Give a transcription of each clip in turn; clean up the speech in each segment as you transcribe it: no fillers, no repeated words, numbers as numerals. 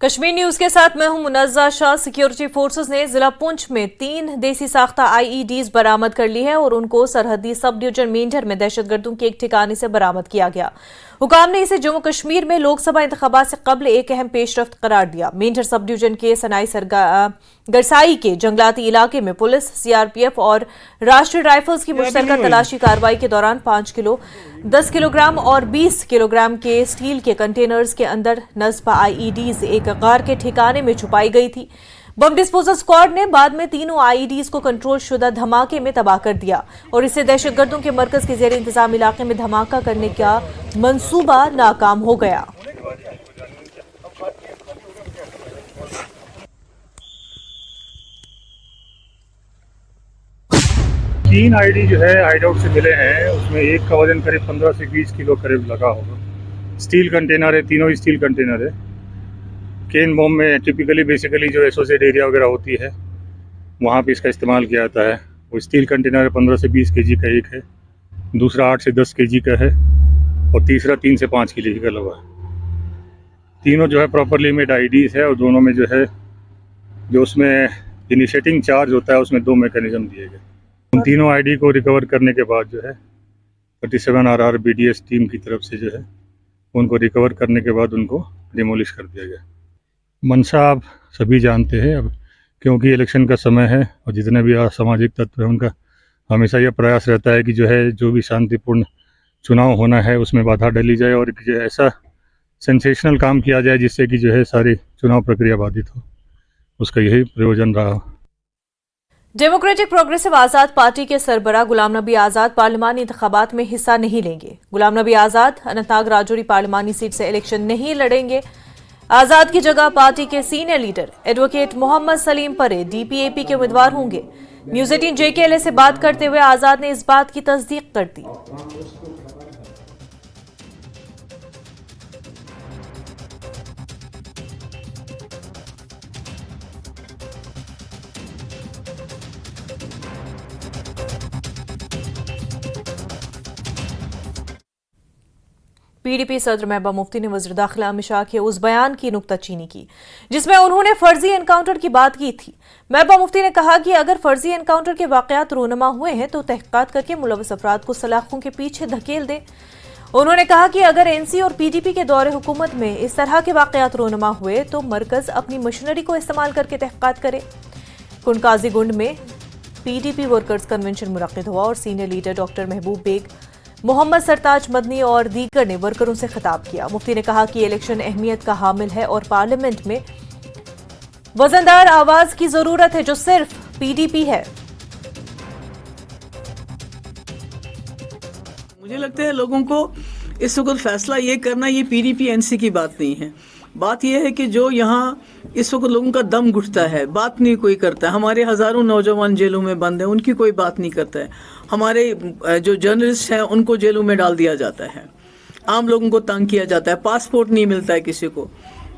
Kashmir news के साथ मैं हूं मुनज़्ज़ा शाह। सिक्योरिटी फोर्सेस ने जिला पुंछ में 3 देसी साख्ता आईईडीज बरामद कर ली है और उनको सरहदी सब डिवीजन मेंढर में दहशतगर्दों के एक ठिकाने से बरामद किया गया। हुकाम ने इसे जम्मू कश्मीर में लोकसभा इंतखाबात से कबल एक अहम पेशरफ्त करार दिया। मेंढर सब डिवीजन के सनाई गरसाई के जंगलाती इलाके में पुलिस, सीआरपीएफ और राष्ट्रीय राइफल्स की मुश्तरका तलाशी कार्रवाई के दौरान 5 किलो, 10 किलोग्राम और 20 किलोग्राम के स्टील के कंटेनर्स के अंदर नस्ब आईईडीज एक गार के ठिकाने में छुपाई गई थी। बम डिस्पोजल स्क्वाड ने बाद में तीनों आईईडीज को कंट्रोल शुदा धमाके में तबाह कर दिया और इससे दहशतगर्दों के मरकज के जेर इंतजाम इलाके में धमाका करने का मंसूबा नाकाम हो गया। तीन आईडी जो है हाइडआउट से मिले हैं, उसमें एक का वजन करीब 15 से 20 किलो करीब लगा होगा। स्टील कंटेनर है, तीनों ही स्टील कंटेनर है। केन बॉम्ब में टिपिकली बेसिकली जो एसोसिएट एरिया वगैरह होती है वहाँ पे इसका इस्तेमाल किया जाता है। वो स्टील कंटेनर 15 से 20 केजी का एक है, दूसरा 8 से 10 केजी का है और तीसरा 3 से 5 केजी का लगा है। तीनों जो है प्रॉपरली मेड आईडीज है और दोनों में जो है जो उसमें इनिशिएटिंग चार्ज होता है उसमें 2 मैकेनिज्म दिए गए। उन तीनों आईडी को रिकवर करने के बाद जो है 37RR BDS टीम की तरफ से जो है उनको रिकवर करने के बाद उनको डिमोलिश कर दिया गया। मंशा आप सभी जानते हैं, अब क्योंकि इलेक्शन का समय है और जितने भी असामाजिक तत्व हैं उनका हमेशा यह प्रयास रहता है कि जो भी शांतिपूर्ण चुनाव होना है उसमें बाधा डाली जाए और जो ऐसा सेंसेशनल काम किया जाए जिससे कि जो है सारी चुनाव प्रक्रिया बाधित हो, उसका यही प्रयोजन रहा। डेमोक्रेटिक प्रोग्रेसिव आजाद पार्टी के सरबराह गुलाम नबी आजाद पार्लिमानी इंतखाबात में हिस्सा नहीं लेंगे। गुलाम नबी आजाद अनंतनाग राजौरी पार्लिमानी सीट से इलेक्शन नहीं लड़ेंगे। आजाद की जगह पार्टी के senior leader advocate Mohammad Salim Parray DPAP के उम्मीदवार होंगे। न्यूज 18 JKLA से बात करते हुए आजाद ने इस बात की तस्दीक कर दी। PDP सदर महबूबा मुफ्ती ने वज़ीर दाखिला अमित शाह के उस बयान की नुक्ताचीनी की जिसमें उन्होंने फर्जी एनकाउंटर की बात की थी। महबूबा मुफ्ती ने कहा कि अगर फर्जी एनकाउंटर के वाकयात रोनमा हुए हैं तो तहकीकात करके मुलव्वस अफराद को सलाखों के पीछे धकेल दें। उन्होंने कहा कि अगर NC और PDP के दौरे हुकूमत में इस तरह के वाकयात रोनमा हुए तो मरकज अपनी मशीनरी को इस्तेमाल करके तहकीकात करे। कुंडकाजीगुंड में PDP वर्कर्स कन्वेंशन मुनक्किद हुआ और सीनियर लीडर डॉक्टर महबूब बेग, मोहम्मद सरताज मदनी और दीगर ने वर्करों से खिताब किया। मुफ्ती ने कहा कि इलेक्शन अहमियत का हामिल है और पार्लियामेंट में वजनदार आवाज की जरूरत है जो सिर्फ PDP है। मुझे लगता है लोगों को इस वक्त फैसला ये करना, ये PDP NC की बात नहीं है। बात यह है कि जो यहाँ इस वक्त लोगों का दम घुटता है, बात नहीं कोई करता। हमारे हज़ारों नौजवान जेलों में बंद हैं, उनकी कोई बात नहीं करता है। हमारे जो जर्नलिस्ट हैं उनको जेलों में डाल दिया जाता है। आम लोगों को तंग किया जाता है, पासपोर्ट नहीं मिलता है किसी को,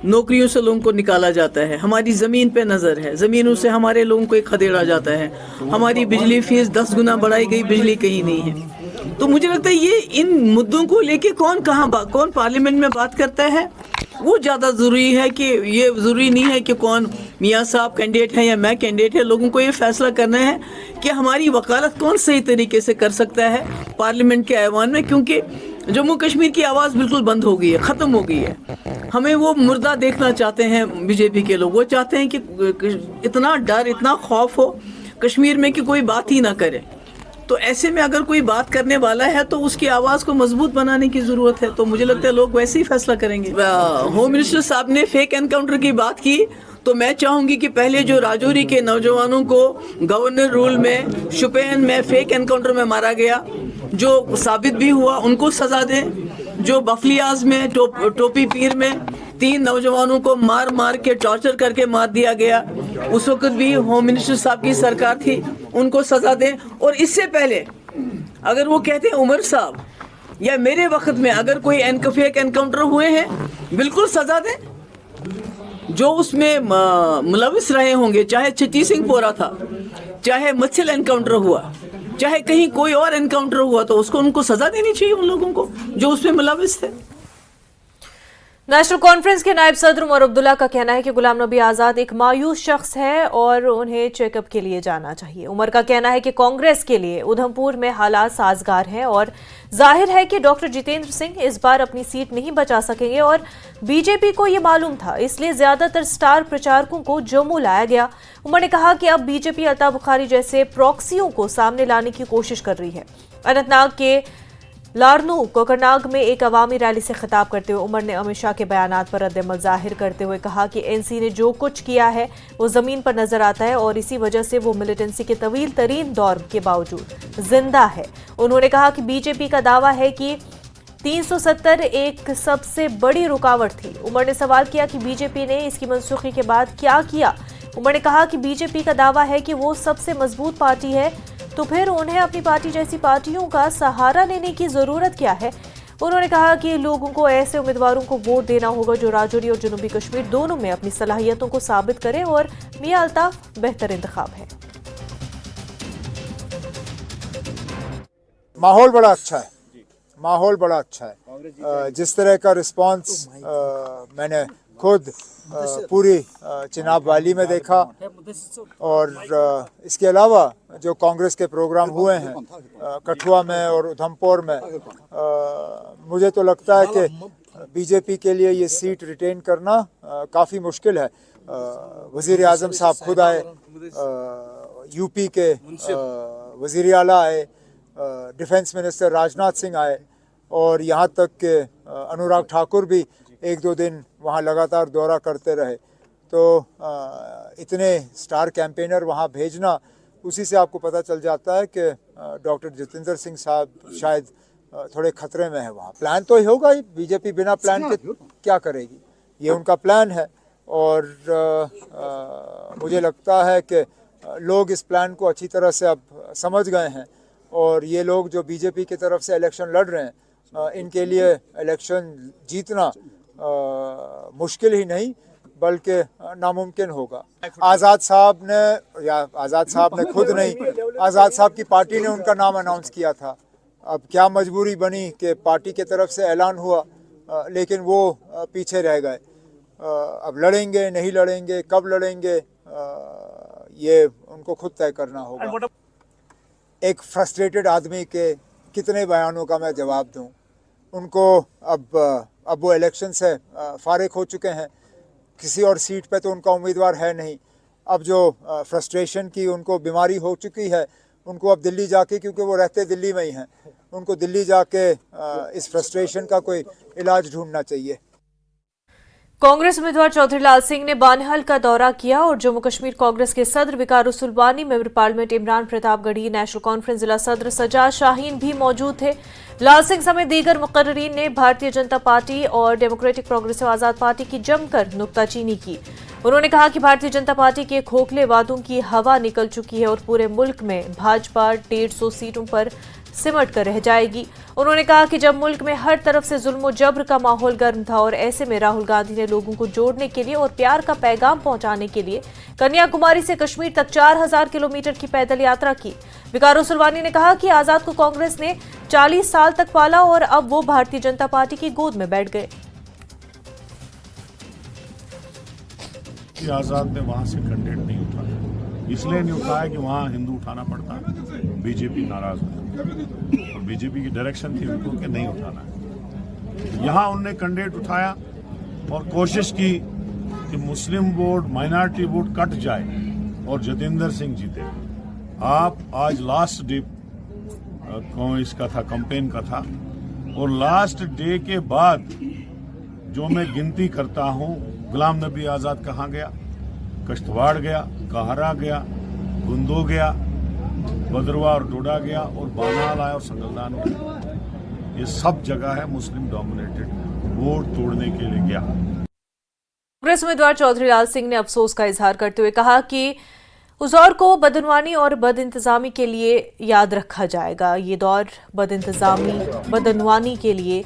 नौकरियों से लोगों को निकाला जाता है। हमारी ज़मीन पे नज़र है, ज़मीनों से हमारे लोगों को खदेड़ा जाता है। हमारी बिजली फीस 10 गुना बढ़ाई गई, बिजली कहीं नहीं है। तो मुझे लगता है ये इन मुद्दों को लेके कौन पार्लियामेंट में बात करता है वो ज़्यादा ज़रूरी है। कि ये ज़रूरी नहीं है कि कौन मियाँ साहब कैंडिडेट हैं या मैं कैंडिडेट है। लोगों को ये फैसला करना है कि हमारी वकालत कौन सही तरीके से कर सकता है पार्लियामेंट के ऐवान में, क्योंकि जम्मू कश्मीर की आवाज़ बिल्कुल बंद हो गई है, ख़त्म हो गई है। हमें वो मुर्दा देखना चाहते हैं BJP के लोग। वो चाहते हैं कि इतना डर, इतना खौफ हो कश्मीर में कि कोई बात ही ना करे। तो ऐसे में अगर कोई बात करने वाला है तो उसकी आवाज़ को मजबूत बनाने की ज़रूरत है। तो मुझे लगता है लोग वैसे ही फैसला करेंगे। होम मिनिस्टर साहब ने फेक एनकाउंटर की बात की, तो मैं चाहूँगी कि पहले जो राजौरी के नौजवानों को गवर्नर रूल में शुपेन में फेक एनकाउंटर में मारा गया, जो साबित भी हुआ, उनको सज़ा दें। जो बफलियाज में टोपी पीर में 3 नौजवानों को मार के टॉर्चर करके मार दिया गया, उस वक्त भी होम मिनिस्टर साहब की सरकार थी, उनको सज़ा दें। और इससे पहले अगर वो कहते हैं उमर साहब या मेरे वक्त में अगर कोई फेक एनकाउंटर हुए हैं, बिल्कुल सज़ा दें। जो उसमें मुलविस रहे होंगे, चाहे चिट्टी सिंह पोरा था, चाहे मच्छल एनकाउंटर हुआ, चाहे कहीं कोई और एनकाउंटर हुआ, तो उनको सज़ा देनी चाहिए उन लोगों को जो उसमें मुलविस थे। नेशनल कॉन्फ्रेंस के नायब सदर उमर अब्दुल्ला का कहना है कि गुलाम नबी आजाद एक मायूस शख्स है और उन्हें चेकअप के लिए जाना चाहिए। उमर का कहना है कि कांग्रेस के लिए उधमपुर में हालात साजगार हैं और जाहिर है कि डॉक्टर जितेंद्र सिंह इस बार अपनी सीट नहीं बचा सकेंगे और बीजेपी को ये मालूम था, इसलिए ज्यादातर स्टार प्रचारकों को जम्मू लाया गया। उमर ने कहा कि अब बीजेपी अता बुखारी जैसे प्रॉक्सियों को सामने लाने की कोशिश कर रही है। अनंतनाग के लारनू कोकरनाग में एक अवामी रैली से खिताब करते हुए उमर ने अमित शाह के बयानात पर रद्द-ए-अमल जाहिर करते हुए कहा कि एनसी ने जो कुछ किया है वो जमीन पर नजर आता है और इसी वजह से वो मिलिटेंसी के तवील तरीन दौर के बावजूद जिंदा है। उन्होंने कहा कि बीजेपी का दावा है कि 370 एक सबसे बड़ी रुकावट थी। उमर ने सवाल किया कि बीजेपी ने इसकी मनसूखी के बाद क्या किया। उमर ने कहा कि बीजेपी का दावा है कि वो सबसे मजबूत पार्टी है, तो फिर उन्हें अपनी पार्टी जैसी पार्टियों का सहारा लेने की जरूरत क्या है। उन्होंने कहा कि लोगों को ऐसे उम्मीदवारों को वोट देना होगा जो राजौरी और जनूबी कश्मीर दोनों में अपनी सलाहियतों को साबित करें और मियां अल्ताफ बेहतर इंतखाब है। माहौल बड़ा अच्छा है, माहौल बड़ा अच्छा है। जिस तरह का रिस्पांस मैंने खुद पूरी चिनाब वैली में देखा और इसके अलावा जो कांग्रेस के प्रोग्राम हुए हैं कठुआ में और उधमपुर में, मुझे तो लगता है कि बीजेपी के लिए ये सीट रिटेन करना काफ़ी मुश्किल है। वज़ीर आज़म साहब खुद आए, यूपी के वज़ीर आला आए, डिफेंस मिनिस्टर राजनाथ सिंह आए और यहाँ तक कि अनुराग ठाकुर भी एक दो दिन वहाँ लगातार दौरा करते रहे। तो इतने स्टार कैंपेनर वहाँ भेजना, उसी से आपको पता चल जाता है कि डॉक्टर जितेंद्र सिंह साहब शायद थोड़े खतरे में है। वहाँ प्लान तो ही होगा ही, बीजेपी बिना प्लान के क्या करेगी, ये उनका प्लान है। और मुझे लगता है कि लोग इस प्लान को अच्छी तरह से अब समझ गए हैं और ये लोग जो बीजेपी की तरफ से इलेक्शन लड़ रहे हैं, इनके लिए इलेक्शन जीतना मुश्किल ही नहीं बल्कि नामुमकिन होगा। आज़ाद साहब ने खुद नहीं, आज़ाद साहब की पार्टी ने उनका नाम अनाउंस किया था। अब क्या मजबूरी बनी कि पार्टी की तरफ से ऐलान हुआ लेकिन वो पीछे रह गए। अब लड़ेंगे नहीं लड़ेंगे, कब लड़ेंगे, ये उनको खुद तय करना होगा। एक फ्रस्ट्रेटेड आदमी के कितने बयानों का मैं जवाब दूं। उनको अब वो इलेक्शन से फारिग हो चुके हैं, किसी और सीट पे तो उनका उम्मीदवार है नहीं। अब जो फ्रस्ट्रेशन की उनको बीमारी हो चुकी है, उनको अब दिल्ली जाके, क्योंकि वो रहते दिल्ली में ही हैं, उनको दिल्ली जाके इस फ्रस्ट्रेशन का कोई इलाज ढूंढना चाहिए। कांग्रेस उम्मीदवार चौधरी लाल सिंह ने बानहल का दौरा किया और जम्मू कश्मीर कांग्रेस के सदर Vikar Sulbani, member parliament Imran Pratapgarhi, national conference जिला सदर सजाद शाहीन भी मौजूद थे। लाल सिंह समेत दीगर मुकर्रीन ने भारतीय जनता पार्टी और डेमोक्रेटिक प्रोग्रेसिव आजाद पार्टी की जमकर नुक्ताचीनी की। उन्होंने कहा कि भारतीय जनता पार्टी के खोखले वादों की हवा निकल चुकी है और पूरे मुल्क में भाजपा 150 सीटों पर सिमट कर रह जाएगी। उन्होंने कहा कि जब मुल्क में हर तरफ से जुल्म और जब्र का माहौल गर्म था और ऐसे में राहुल गांधी ने लोगों को जोड़ने के लिए और प्यार का पैगाम पहुंचाने के लिए कन्याकुमारी से कश्मीर तक 4000 किलोमीटर की पैदल यात्रा की। विकार सुलबानी ने कहा कि आजाद को कांग्रेस ने 40 साल तक पाला और अब वो भारतीय जनता पार्टी की गोद में बैठ गए। आजाद ने वहां से कैंडिडेट नहीं उठाया, इसलिए नहीं उठाया कि वहाँ हिंदू उठाना पड़ता है, बीजेपी नाराज है और बीजेपी की डायरेक्शन थी उनको कि नहीं उठाना है। यहाँ उनने कैंडिडेट उठाया और कोशिश की कि मुस्लिम वोट, माइनॉरिटी वोट कट जाए और जितेंद्र सिंह जीते। आप आज लास्ट डे इसका था, कैंपेन का था, और लास्ट डे के बाद जो मैं गिनती करता हूँ, गुलाम नबी आजाद कहाँ गया? कश्तवाड़ गया, काहरा गया, गुंदो गया, बदरवा और डोडा गया और बानाल आया और संगलदान गया। ये सब जगह है मुस्लिम डोमिनेटेड, वोट तोड़ने के लिए गया। कांग्रेस उम्मीदवार चौधरी लाल सिंह ने अफसोस का इजहार करते हुए कहा कि उस दौर को बदनवानी और बदइंतजामी के लिए याद रखा जाएगा। ये दौर बदइंतजामी, बदनवानी के लिए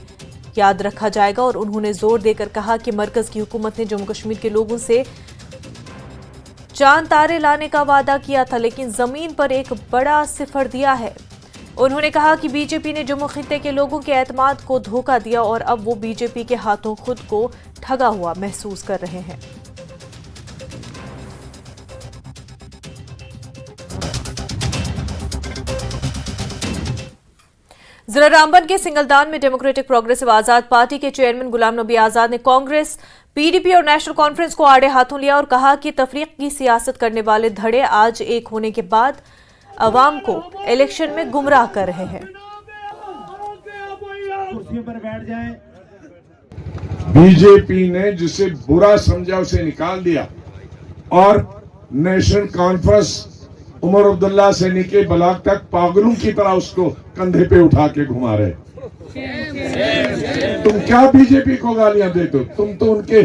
याद रखा जाएगा और उन्होंने जोर देकर कहा कि मरकज की हुकूमत ने जम्मू कश्मीर के लोगों से चांद तारे लाने का वादा किया था, लेकिन जमीन पर एक बड़ा सिफर दिया है। उन्होंने कहा कि बीजेपी ने जम्मू खित्ते के लोगों के एतमाद को धोखा दिया और अब वो बीजेपी के हाथों खुद को ठगा हुआ महसूस कर रहे हैं। जिला रामबन के सिंगलदान में डेमोक्रेटिक प्रोग्रेसिव आजाद पार्टी के चेयरमैन गुलाम नबी आजाद ने कांग्रेस, पीडीपी और नेशनल कॉन्फ्रेंस को आड़े हाथों लिया और कहा कि तफरीक की सियासत करने वाले धड़े आज एक होने के बाद अवाम को इलेक्शन में गुमराह कर रहे हैं। बीजेपी ने जिसे बुरा समझा उसे निकाल दिया और नेशनल कॉन्फ्रेंस उमर अब्दुल्ला से निके ब्लॉक तक पागलों की तरह उसको कंधे पे उठा के घुमा रहे। तुम क्या बीजेपी को गालियां देते हो? तुम तो उनके,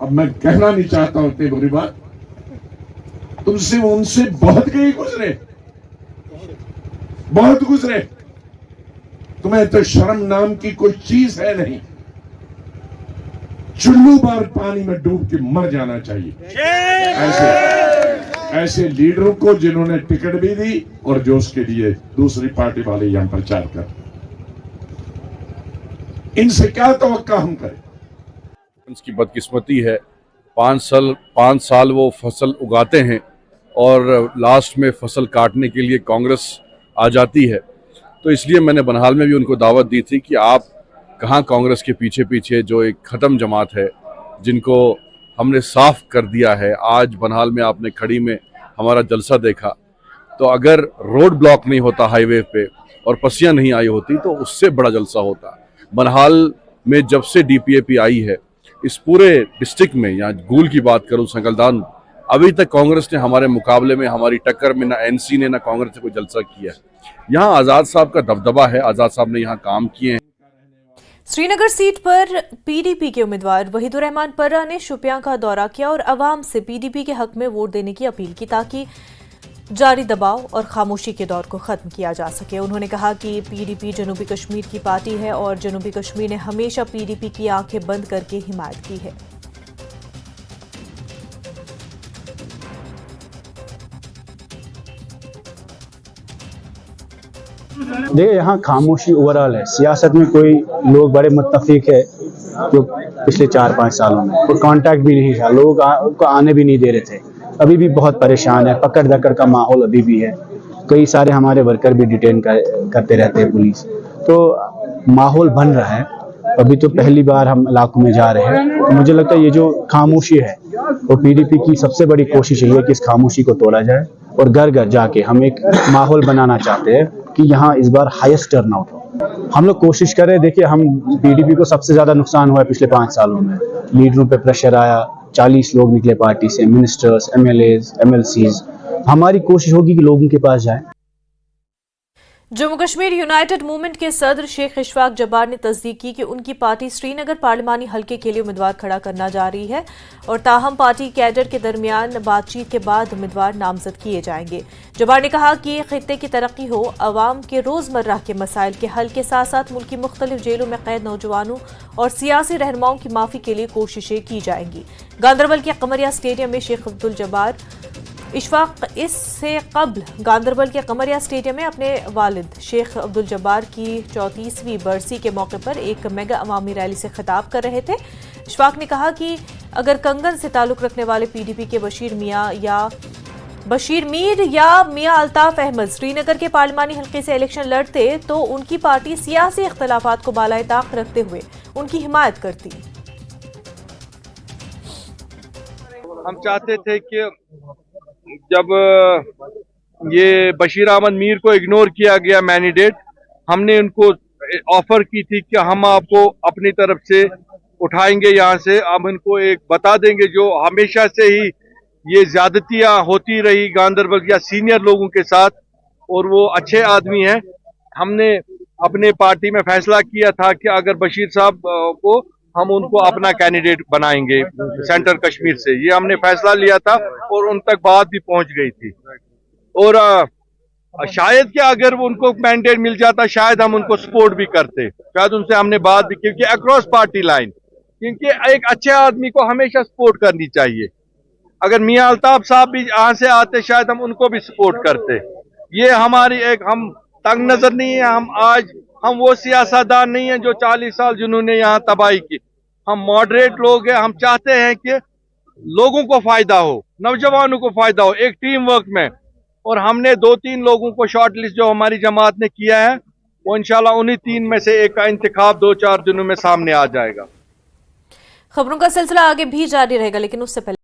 अब मैं कहना नहीं चाहता हूं इतनी बुरी बात, तुमसे उनसे बहुत कहीं गुजरे, बहुत गुजरे। तुम्हें तो शर्म नाम की कोई चीज है नहीं। चुल्लू बार पानी में डूब के मर जाना चाहिए ऐसे लीडरों को जिन्होंने टिकट भी दी और जो उसके लिए दूसरी पार्टी वाले यहां प्रचार कर, इनसे क्या तवक्का हम करें? इसकी बदकिस्मती है। 5 साल वो फसल उगाते हैं और लास्ट में फसल काटने के लिए कांग्रेस आ जाती है। तो इसलिए मैंने बनहाल में भी उनको दावत दी थी कि आप कहाँ कांग्रेस के पीछे पीछे, जो एक ख़त्म जमात है जिनको हमने साफ कर दिया है। आज बनहाल में आपने खड़ी में हमारा जलसा देखा, तो अगर रोड ब्लॉक नहीं होता हाईवे पे और पसियां नहीं आई होती तो उससे बड़ा जलसा होता। बनहाल में जब से डीपीएपी आई है, इस पूरे डिस्ट्रिक्ट में, या गूल की बात करूं, संगलदान, अभी तक कांग्रेस ने हमारे मुकाबले में, हमारी टक्कर में ना एनसी ने ना कांग्रेस ने कोई जलसा किया है। यहाँ आज़ाद साहब का दबदबा है, आज़ाद साहब ने यहाँ काम किए हैं। श्रीनगर सीट पर पीडीपी के उम्मीदवार वहीदुर रहमान पर्रा ने शुपियां का दौरा किया और अवाम से पीडीपी के हक में वोट देने की अपील की ताकि जारी दबाव और खामोशी के दौर को खत्म किया जा सके। उन्होंने कहा कि पीडीपी जनूबी कश्मीर की पार्टी है और जनूबी कश्मीर ने हमेशा पीडीपी की आंखें बंद करके हिमायत की है। देखिए, यहाँ खामोशी ओवरऑल है। सियासत में कोई लोग बड़े मुत्तफिक है जो पिछले 4-5 सालों में कोई कांटेक्ट भी नहीं था, लोग को आने भी नहीं दे रहे थे। अभी भी बहुत परेशान है, पकड़ धकड़ का माहौल अभी भी है। कई सारे हमारे वर्कर भी डिटेन करते रहते हैं पुलिस, तो माहौल बन रहा है। अभी तो पहली बार हम इलाकों में जा रहे हैं, तो मुझे लगता है ये जो खामोशी है वो पीडीपी की सबसे बड़ी कोशिश है कि इस खामोशी को तोड़ा जाए और घर घर जाके हम एक माहौल बनाना चाहते हैं कि यहाँ इस बार हाईएस्ट टर्नआउट हो। हम लोग कोशिश कर रहे हैं। देखिए, हम पीडीपी को सबसे ज्यादा नुकसान हुआ है पिछले 5 सालों में। लीडरों पे प्रेशर आया, 40 लोग निकले पार्टी से, मिनिस्टर्स, एमएलएज, एमएलसीज। हमारी कोशिश होगी कि लोगों के पास जाए। जम्मू कश्मीर यूनाइटेड मूवमेंट के सदर शेख इशफाक जब्बार ने तस्दीक की कि उनकी पार्टी श्रीनगर पार्लिमानी हलके के लिए उम्मीदवार खड़ा करना जा रही है और ताहम पार्टी कैडर के दरमियान बातचीत के बाद उम्मीदवार नामजद किए जाएंगे। जब्बार ने कहा कि खित्ते की तरक्की हो, अवाम के रोजमर्रा के मसाइल के हल के साथ साथ मुल्क की मुख्तलिफ जेलों में कैद नौजवानों और सियासी रहनुमाओं की माफी के लिए कोशिशें की जाएंगी। गांदरबल के कमरिया स्टेडियम में शेख अब्दुल जब्बार इशफाक इससे कबल गांदरबल के कमरिया स्टेडियम में अपने वालिद शेख अब्दुल जब्बार की 34वीं बरसी के मौके पर एक मेगा अवामी रैली से खिताब कर रहे थे। इशफाक ने कहा कि अगर कंगन से ताल्लुक रखने वाले पीडीपी के बशीर मीर या मियां अल्ताफ अहमद श्रीनगर के पार्लिमानी हल्के से इलेक्शन लड़ते तो उनकी पार्टी सियासी इख्तलाफात को बालाए ताक रखते हुए उनकी हिमायत करती। हम चाहते थे कि जब ये बशीर अहमद मीर को इग्नोर किया गया मैंडेट, हमने उनको ऑफर की थी कि हम आपको अपनी तरफ से उठाएंगे, यहाँ से हम इनको एक बता देंगे जो हमेशा से ही ये ज्यादतियां होती रही गांदरबल या सीनियर लोगों के साथ, और वो अच्छे आदमी हैं। हमने अपने पार्टी में फैसला किया था कि अगर बशीर साहब को हम उनको अपना कैंडिडेट बनाएंगे सेंट्रल कश्मीर से, ये हमने फैसला लिया था और उन तक बात भी पहुंच गई थी। और शायद कि अगर उनको मैंडेट मिल जाता शायद हम उनको सपोर्ट भी करते, शायद उनसे हमने बात भी, क्योंकि अक्रॉस पार्टी लाइन, क्योंकि एक अच्छे आदमी को हमेशा सपोर्ट करनी चाहिए। अगर मियां अल्ताफ साहब भी यहाँ से आते शायद हम उनको भी सपोर्ट करते। ये हमारी एक, हम तंग नजर नहीं है, हम वो सियासतदान नहीं है जो 40 साल जिन्होंने यहाँ तबाही की। हम मॉडरेट लोग हैं, हम चाहते हैं कि लोगों को फायदा हो, नौजवानों को फायदा हो, एक टीम वर्क में। और हमने 2-3 लोगों को शॉर्ट लिस्ट जो हमारी जमात ने किया है, वो इंशाल्लाह उन्हीं 3 में से एक का इंतखाब 2-4 दिनों में सामने आ जाएगा। खबरों का सिलसिला आगे भी जारी रहेगा, लेकिन उससे पहले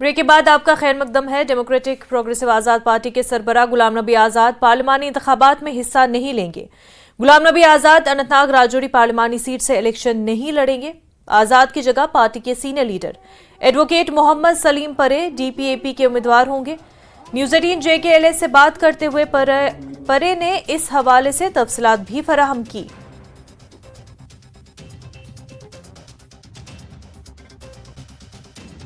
ब्रेक के बाद आपका खैर मकदम है। डेमोक्रेटिक प्रोग्रेसिव आजाद पार्टी के सरबराह गुलाम नबी आजाद पार्लिमानी इंतखाबात में हिस्सा नहीं लेंगे। गुलाम नबी आजाद अनंतनाग राजौरी पार्लिमानी सीट से इलेक्शन नहीं लड़ेंगे। आजाद की जगह पार्टी के senior leader advocate Mohammad Salim Parray DPAP के उम्मीदवार होंगे। न्यूज 18 JKLA से बात करते हुए परे ने इस हवाले से तफसीलात भी फराहम की।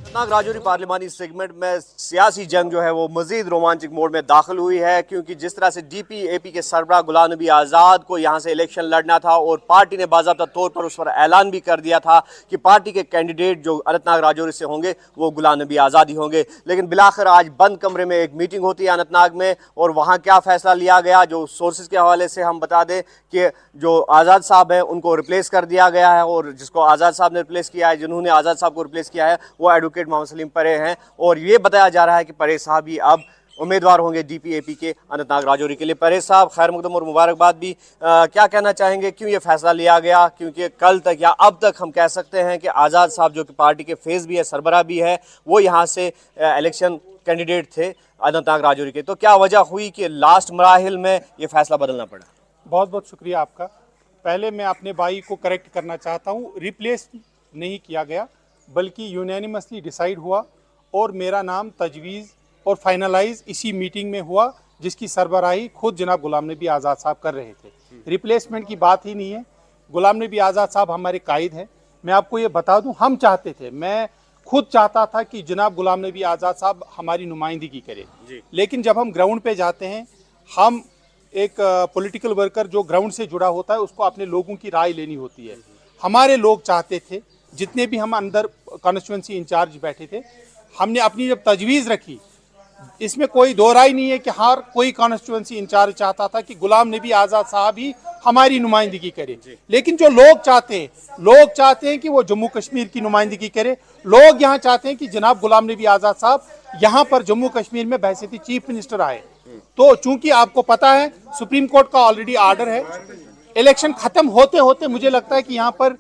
अनंतनाग राजौरी पार्लिमानी सेगमेंट में सियासी जंग जो है वो मजीद रोमांचक मोड में दाखिल हुई है, क्योंकि जिस तरह से डीपीएपी के सरबराह गुलाम नबी आज़ाद को यहाँ से इलेक्शन लड़ना था और पार्टी ने बाज़ाब्ता तौर पर उस पर ऐलान भी कर दिया था कि पार्टी के कैंडिडेट जो अनंतनाग राजौरी से होंगे वो गुलाम नबी आज़ाद ही होंगे। लेकिन बिलाखिर आज बंद कमरे में एक मीटिंग होती है अनंतनाग में, और वहाँ क्या फैसला लिया गया, जो सोर्सेज के हवाले से हम बता दें कि जो आज़ाद साहब हैं उनको रिप्लेस कर दिया गया है, और जिसको आज़ाद साहब ने रिप्लेस किया है, जिन्होंने आज़ाद साहब को रिप्लेस किया है वो एडवोकेट मोहम्मद सलीम परे हैं। और ये बताया जा रहा है कि परे साहब ही अब उम्मीदवार होंगे डीपीएपी के अनंतनाग राजौरी के लिए। परे साहब खैर मकदम और मुबारकबाद भी। क्या कहना चाहेंगे, क्यों ये फैसला लिया गया? क्योंकि कल तक या अब तक हम कह सकते हैं कि आज़ाद साहब जो कि पार्टी के फेस भी है, सरबराह भी है, वो यहाँ से इलेक्शन कैंडिडेट थे अनंतनाग राजौरी के। तो क्या वजह हुई कि लास्ट मराहिल में ये फैसला बदलना पड़ा? बहुत बहुत शुक्रिया आपका। पहले मैं अपने भाई को करेक्ट करना चाहता हूँ, रिप्लेस नहीं किया गया बल्कि यूनैनिमसली डिसाइड हुआ और मेरा नाम तजवीज़ और फाइनलाइज इसी मीटिंग में हुआ, जिसकी सरबराही खुद जनाब गुलाम नबी आज़ाद साहब कर रहे थे। रिप्लेसमेंट की बात ही नहीं है। गुलाम नबी आज़ाद साहब हमारे कायद हैं। मैं आपको ये बता दूं, हम चाहते थे, मैं खुद चाहता था कि जनाब गुलाम नबी आज़ाद साहब हमारी नुमाइंदगी करें, लेकिन जब हम ग्राउंड पे जाते हैं, हम एक पॉलिटिकल वर्कर जो ग्राउंड से जुड़ा होता है उसको अपने लोगों की राय लेनी होती है। हमारे लोग चाहते थे, जितने भी हम अंदर कॉन्स्टिट्यूंसी इंचार्ज बैठे थे, हमने अपनी जब तजवीज़ रखी, इसमें कोई दो राय नहीं है कि हर कोई कॉन्स्टिट्यूंसी इंचार्ज चाहता था कि गुलाम नबी आज़ाद साहब ही हमारी नुमाइंदगी करे, लेकिन जो लोग चाहते हैं कि वो जम्मू कश्मीर की नुमाइंदगी करे। लोग यहाँ चाहते हैं कि जनाब गुलाम नबी आज़ाद साहब यहाँ पर जम्मू कश्मीर में बहैसियत चीफ मिनिस्टर आए। तो चूंकि आपको पता है सुप्रीम कोर्ट का ऑलरेडी आर्डर है, इलेक्शन खत्म होते होते मुझे लगता है कि यहाँ पर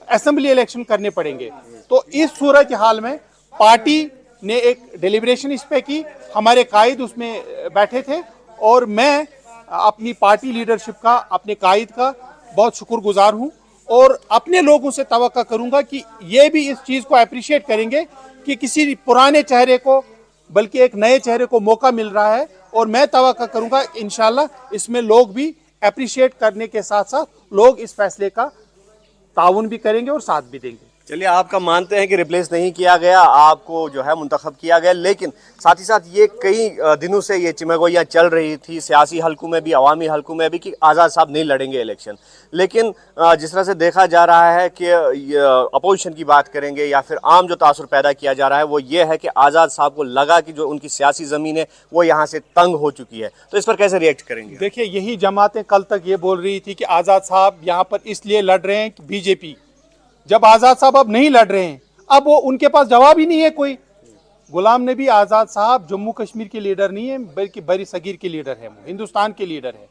असेंबली इलेक्शन करने पड़ेंगे। तो इस सूरत हाल में पार्टी ने एक डेलिब्रेशन इस पे की, हमारे कायद उसमें बैठे थे और मैं अपनी पार्टी लीडरशिप का, अपने कायद का बहुत शुक्रगुजार हूं और अपने लोगों से तवक्का करूंगा कि ये भी इस चीज़ को अप्रिशिएट करेंगे कि किसी पुराने चेहरे को बल्कि एक नए चेहरे को मौका मिल रहा है और मैं तवक्का करूंगा इंशाल्लाह इसमें लोग भी अप्रिशिएट करने के साथ साथ लोग इस फैसले का ताउन भी करेंगे और साथ भी देंगे। चलिए, आपका मानते हैं कि रिप्लेस नहीं किया गया, आपको जो है मुंतखब किया गया, लेकिन साथ ही साथ ये कई दिनों से ये चिमगोइयाँ चल रही थी सियासी हलकों में भी, अवामी हलकों में भी, कि आज़ाद साहब नहीं लड़ेंगे इलेक्शन। लेकिन जिस तरह से देखा जा रहा है कि अपोजिशन की बात करेंगे या फिर आम जो तासुर पैदा किया जा रहा है वो ये है कि आज़ाद साहब को लगा कि जो उनकी सियासी ज़मीन है वो यहाँ से तंग हो चुकी है। तो इस पर कैसे रिएक्ट करेंगे? देखिए, यही जमातें कल तक ये बोल रही थी कि आज़ाद साहब यहाँ पर इसलिए लड़ रहे हैं कि बीजेपी, जब आज़ाद साहब अब नहीं लड़ रहे हैं, अब वो उनके पास जवाब ही नहीं है कोई। गुलाम नबी आज़ाद साहब जम्मू कश्मीर के लीडर नहीं है बल्कि बरी सगीर के लीडर है, हिंदुस्तान के लीडर है।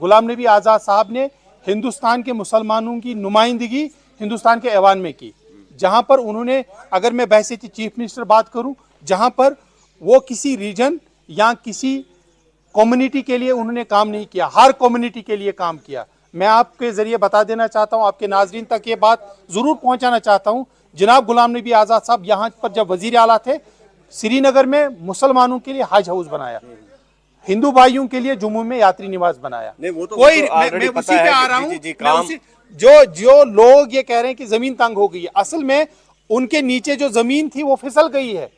गुलाम नबी आज़ाद साहब ने हिंदुस्तान के मुसलमानों की नुमाइंदगी हिंदुस्तान के ऐवान में की, जहाँ पर उन्होंने, अगर मैं बहैसियत चीफ मिनिस्टर बात करूँ, जहाँ पर वो किसी रीजन या किसी कम्युनिटी के लिए उन्होंने काम नहीं किया, हर कम्युनिटी के लिए काम किया। मैं आपके ज़रिए बता देना चाहता हूँ, आपके नाजरीन तक ये बात ज़रूर पहुँचाना चाहता हूँ, जनाब गुलाम नबी आज़ाद साहब यहाँ पर जब वज़ीर आला थे, श्रीनगर में मुसलमानों के लिए हज हाउस बनाया, हिंदू भाइयों के लिए जम्मू में यात्री निवास बनाया। नहीं, वो तो कोई तो मैं उसी पे आ रहा हूँ, काम जो लोग ये कह रहे हैं कि ज़मीन तंग हो गई है, असल में उनके नीचे जो ज़मीन थी वो फिसल गई है।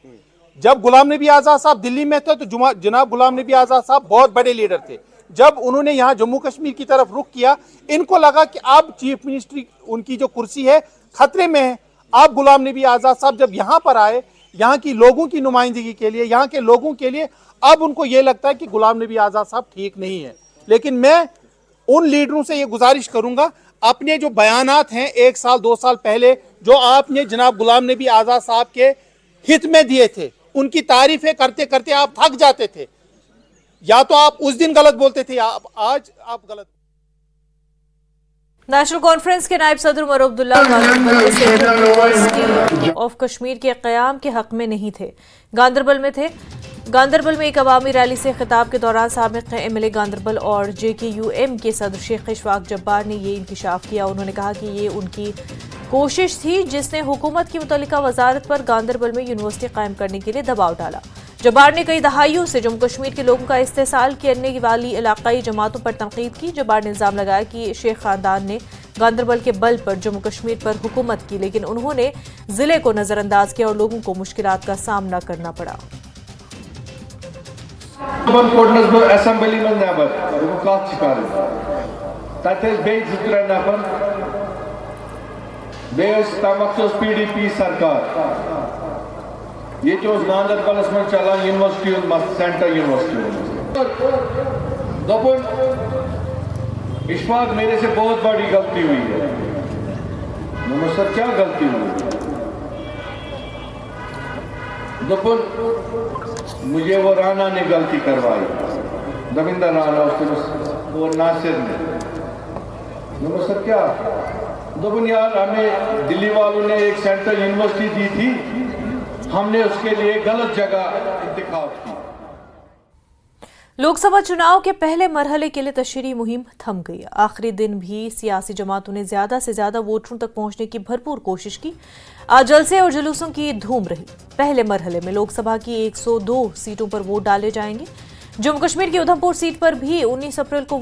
जब गुलाम नबी आज़ाद साहब दिल्ली में थे तो जनाब गुलाम नबी आज़ाद साहब बहुत बड़े लीडर थे। जब उन्होंने यहाँ जम्मू कश्मीर की तरफ रुख किया, इनको लगा कि अब चीफ मिनिस्ट्री उनकी जो कुर्सी है खतरे में है। अब गुलाम नबी आज़ाद साहब जब यहाँ पर आए, यहाँ की लोगों की नुमाइंदगी के लिए, यहाँ के लोगों के लिए, अब उनको ये लगता है कि गुलाम नबी आज़ाद साहब ठीक नहीं है। लेकिन मैं उन लीडरों से ये गुजारिश करूंगा, अपने जो बयानात हैं 1 साल 2 साल पहले जो आपने जनाब गुलाम नबी आज़ाद साहब के हित में दिए थे, उनकी तारीफें करते करते आप थक जाते थे। या तो आप उस दिन गलत बोलते थे या आज आप गलत। नेशनल कॉन्फ्रेंस के नायब सदर Omar Abdullah University of Kashmir के क़याम के हक में नहीं थे, गांदरबल में थे। गांदरबल में एक अवामी रैली से खिताब के दौरान साबिक़ एमएलए गांदरबल और JKUM के सदर शेख इशफाक जब्बार ने ये इंकिशाफ किया। उन्होंने कहा कि ये उनकी कोशिश थी जिसने हुकूमत की मुतल्लिका वजारत पर गांदरबल में यूनिवर्सिटी कायम करने के लिए दबाव डाला। जब्बार ने कई दहाइयों से जम्मू कश्मीर के लोगों का इस्तेसाल करने वाली इलाकाई जमातों पर तनकीद की। जब्बार ने इल्जाम लगाया कि शेख खानदान ने गांदरबल के बल पर जम्मू कश्मीर पर हुकूमत की, लेकिन उन्होंने जिले को नजरअंदाज किया और लोगों को मुश्किलात का सामना करना पड़ा। असेंबली में नबर PDP सरकार ये जो गांदरबलस में चला यूनिवर्सिटी सेंटर यूनिवर्सिटी दोपन इशफाक मेरे से बहुत बड़ी गलती हुई है। सर क्या गलती हुई? दोपन मुझे वो राना ने गलती करवाई, दविंदर राना वो नासिर ने। सर क्या दोपन यार हमें दिल्ली वालों ने एक सेंट्रल यूनिवर्सिटी दी थी, हमने उसके लिए गलत जगह इंतखाब की। लोकसभा चुनाव के पहले मरहले के लिए तशरीही मुहिम थम गई। आखिरी दिन भी सियासी जमातों ने ज्यादा से ज्यादा वोटरों तक पहुंचने की भरपूर कोशिश की। आज जलसे और जुलूसों की धूम रही। पहले मरहले में लोकसभा की 102 सीटों पर वोट डाले जाएंगे। जम्मू कश्मीर की उधमपुर सीट पर भी 19 अप्रैल को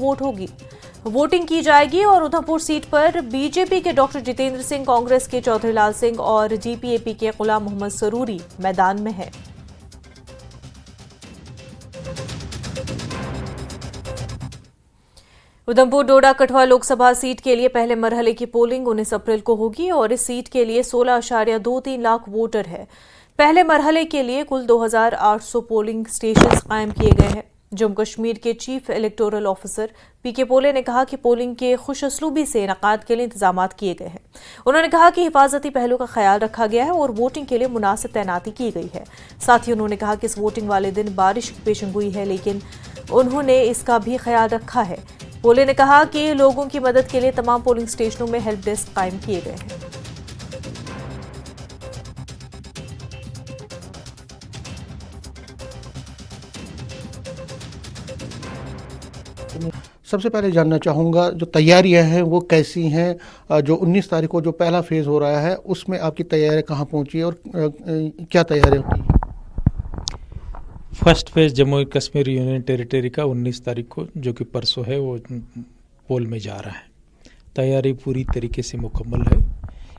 वोटिंग की जाएगी और उधमपुर सीट पर बीजेपी के डॉक्टर जितेंद्र सिंह, कांग्रेस के चौधरी लाल सिंह और GPAP के गुलाम मोहम्मद सरूरी मैदान में है। उधमपुर डोडा कठुआ लोकसभा सीट के लिए पहले मरहले की पोलिंग 19 अप्रैल को होगी और इस सीट के लिए 16.23 लाख वोटर है। पहले मरहले के लिए कुल 2,800 पोलिंग स्टेशन कायम किए गए हैं। जम्मू कश्मीर के चीफ इलेक्टोरल ऑफिसर पीके पोले ने कहा कि पोलिंग के खुश असलूबी से इनेकाद के लिए इंतजाम किए गए हैं। उन्होंने कहा कि हिफाजती पहलू का ख्याल रखा गया है और वोटिंग के लिए मुनासिब तैनाती की गई है। साथ ही उन्होंने कहा कि इस वोटिंग वाले दिन बारिश की पेशेंगोई है, लेकिन उन्होंने इसका भी ख्याल रखा है। पोले ने कहा कि लोगों की मदद के लिए तमाम पोलिंग स्टेशनों में हेल्प डेस्क कायम किए गए हैं। सबसे पहले जानना चाहूँगा जो तैयारियां हैं वो कैसी हैं। जो 19 तारीख को जो पहला फेज़ हो रहा है उसमें आपकी तैयारी कहाँ पहुँची है और क्या तैयारी होती है? First phase Jammu Kashmir union territory का 19 तारीख को जो कि परसों है वो पोल में जा रहा है। तैयारी पूरी तरीके से मुकम्मल है।